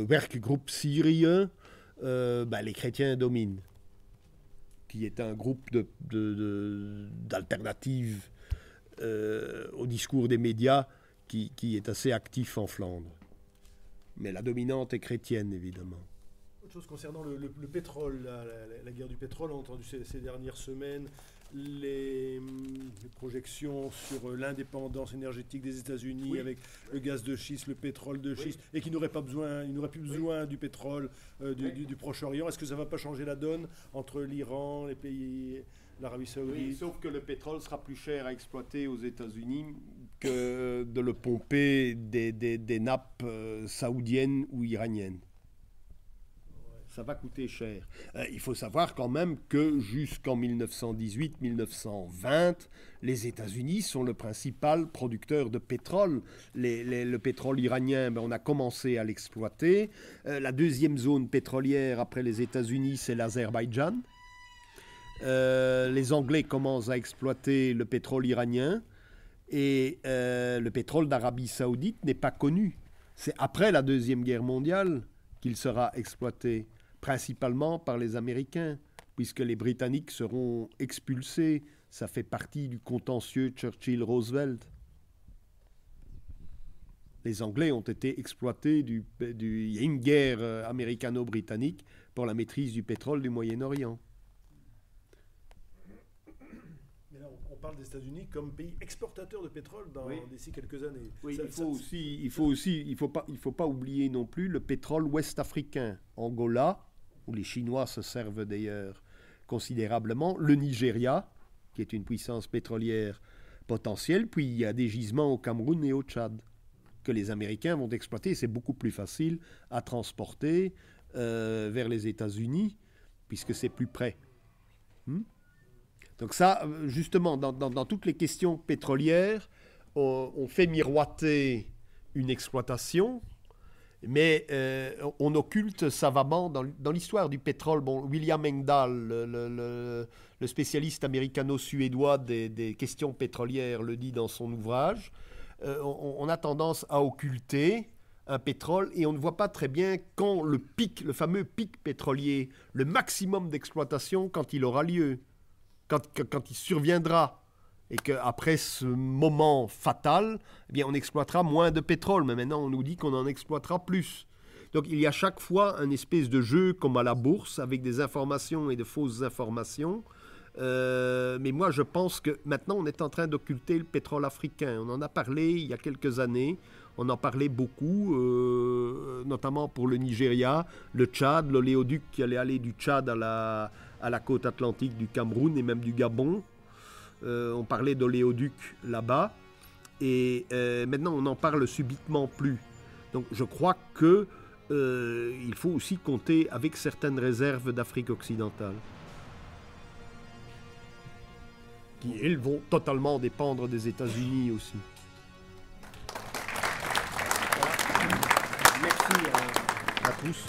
Werkgroep syrien, les chrétiens dominent, qui est un groupe d'alternatives au discours des médias qui est assez actif en Flandre. Mais la dominante est chrétienne, évidemment. Autre chose concernant le pétrole, la guerre du pétrole, on a entendu ces dernières semaines les projections sur l'indépendance énergétique des États-Unis avec le gaz de schiste, le pétrole de schiste, et qu'ils n'auraient plus besoin du pétrole du Proche-Orient. Est-ce que ça ne va pas changer la donne entre l'Iran, les pays, l'Arabie Saoudite? Oui, sauf que le pétrole sera plus cher à exploiter aux États-Unis que de le pomper des nappes saoudiennes ou iraniennes. Ça va coûter cher. Il faut savoir quand même que jusqu'en 1918-1920, les États-Unis sont le principal producteur de pétrole. Le pétrole iranien, on a commencé à l'exploiter. La deuxième zone pétrolière après les États-Unis, c'est l'Azerbaïdjan. Les Anglais commencent à exploiter le pétrole iranien. Et le pétrole d'Arabie Saoudite n'est pas connu. C'est après la Deuxième Guerre mondiale qu'il sera exploité, principalement par les Américains, puisque les Britanniques seront expulsés. Ça fait partie du contentieux Churchill-Roosevelt. Les Anglais ont été exploités. Il y a une guerre américano-britannique pour la maîtrise du pétrole du Moyen-Orient. Mais là, on parle des États-Unis comme pays exportateur de pétrole d'ici quelques années. Oui, il faut pas oublier non plus le pétrole ouest-africain, Angola, où les Chinois se servent d'ailleurs considérablement, le Nigeria, qui est une puissance pétrolière potentielle, puis il y a des gisements au Cameroun et au Tchad, que les Américains vont exploiter. C'est beaucoup plus facile à transporter vers les États-Unis, puisque c'est plus près. Donc ça, justement, dans toutes les questions pétrolières, on fait miroiter une exploitation, mais on occulte savamment dans l'histoire du pétrole. Bon, William Engdahl, le spécialiste américano-suédois des questions pétrolières, le dit dans son ouvrage. On a tendance à occulter un pétrole et on ne voit pas très bien quand le fameux pic pétrolier, le maximum d'exploitation, quand il aura lieu, quand il surviendra. Et qu'après ce moment fatal, eh bien, on exploitera moins de pétrole. Mais maintenant, on nous dit qu'on en exploitera plus. Donc, il y a chaque fois un espèce de jeu, comme à la bourse, avec des informations et de fausses informations. Mais moi, je pense que maintenant, on est en train d'occulter le pétrole africain. On en a parlé il y a quelques années. On en parlait beaucoup, notamment pour le Nigeria, le Tchad, l'oléoduc qui allait aller du Tchad à la côte atlantique du Cameroun et même du Gabon. On parlait d'oléoduc là-bas, et maintenant on n'en parle subitement plus. Donc je crois qu'il faut aussi compter avec certaines réserves d'Afrique occidentale, qui elles vont totalement dépendre des États-Unis aussi. Merci à tous.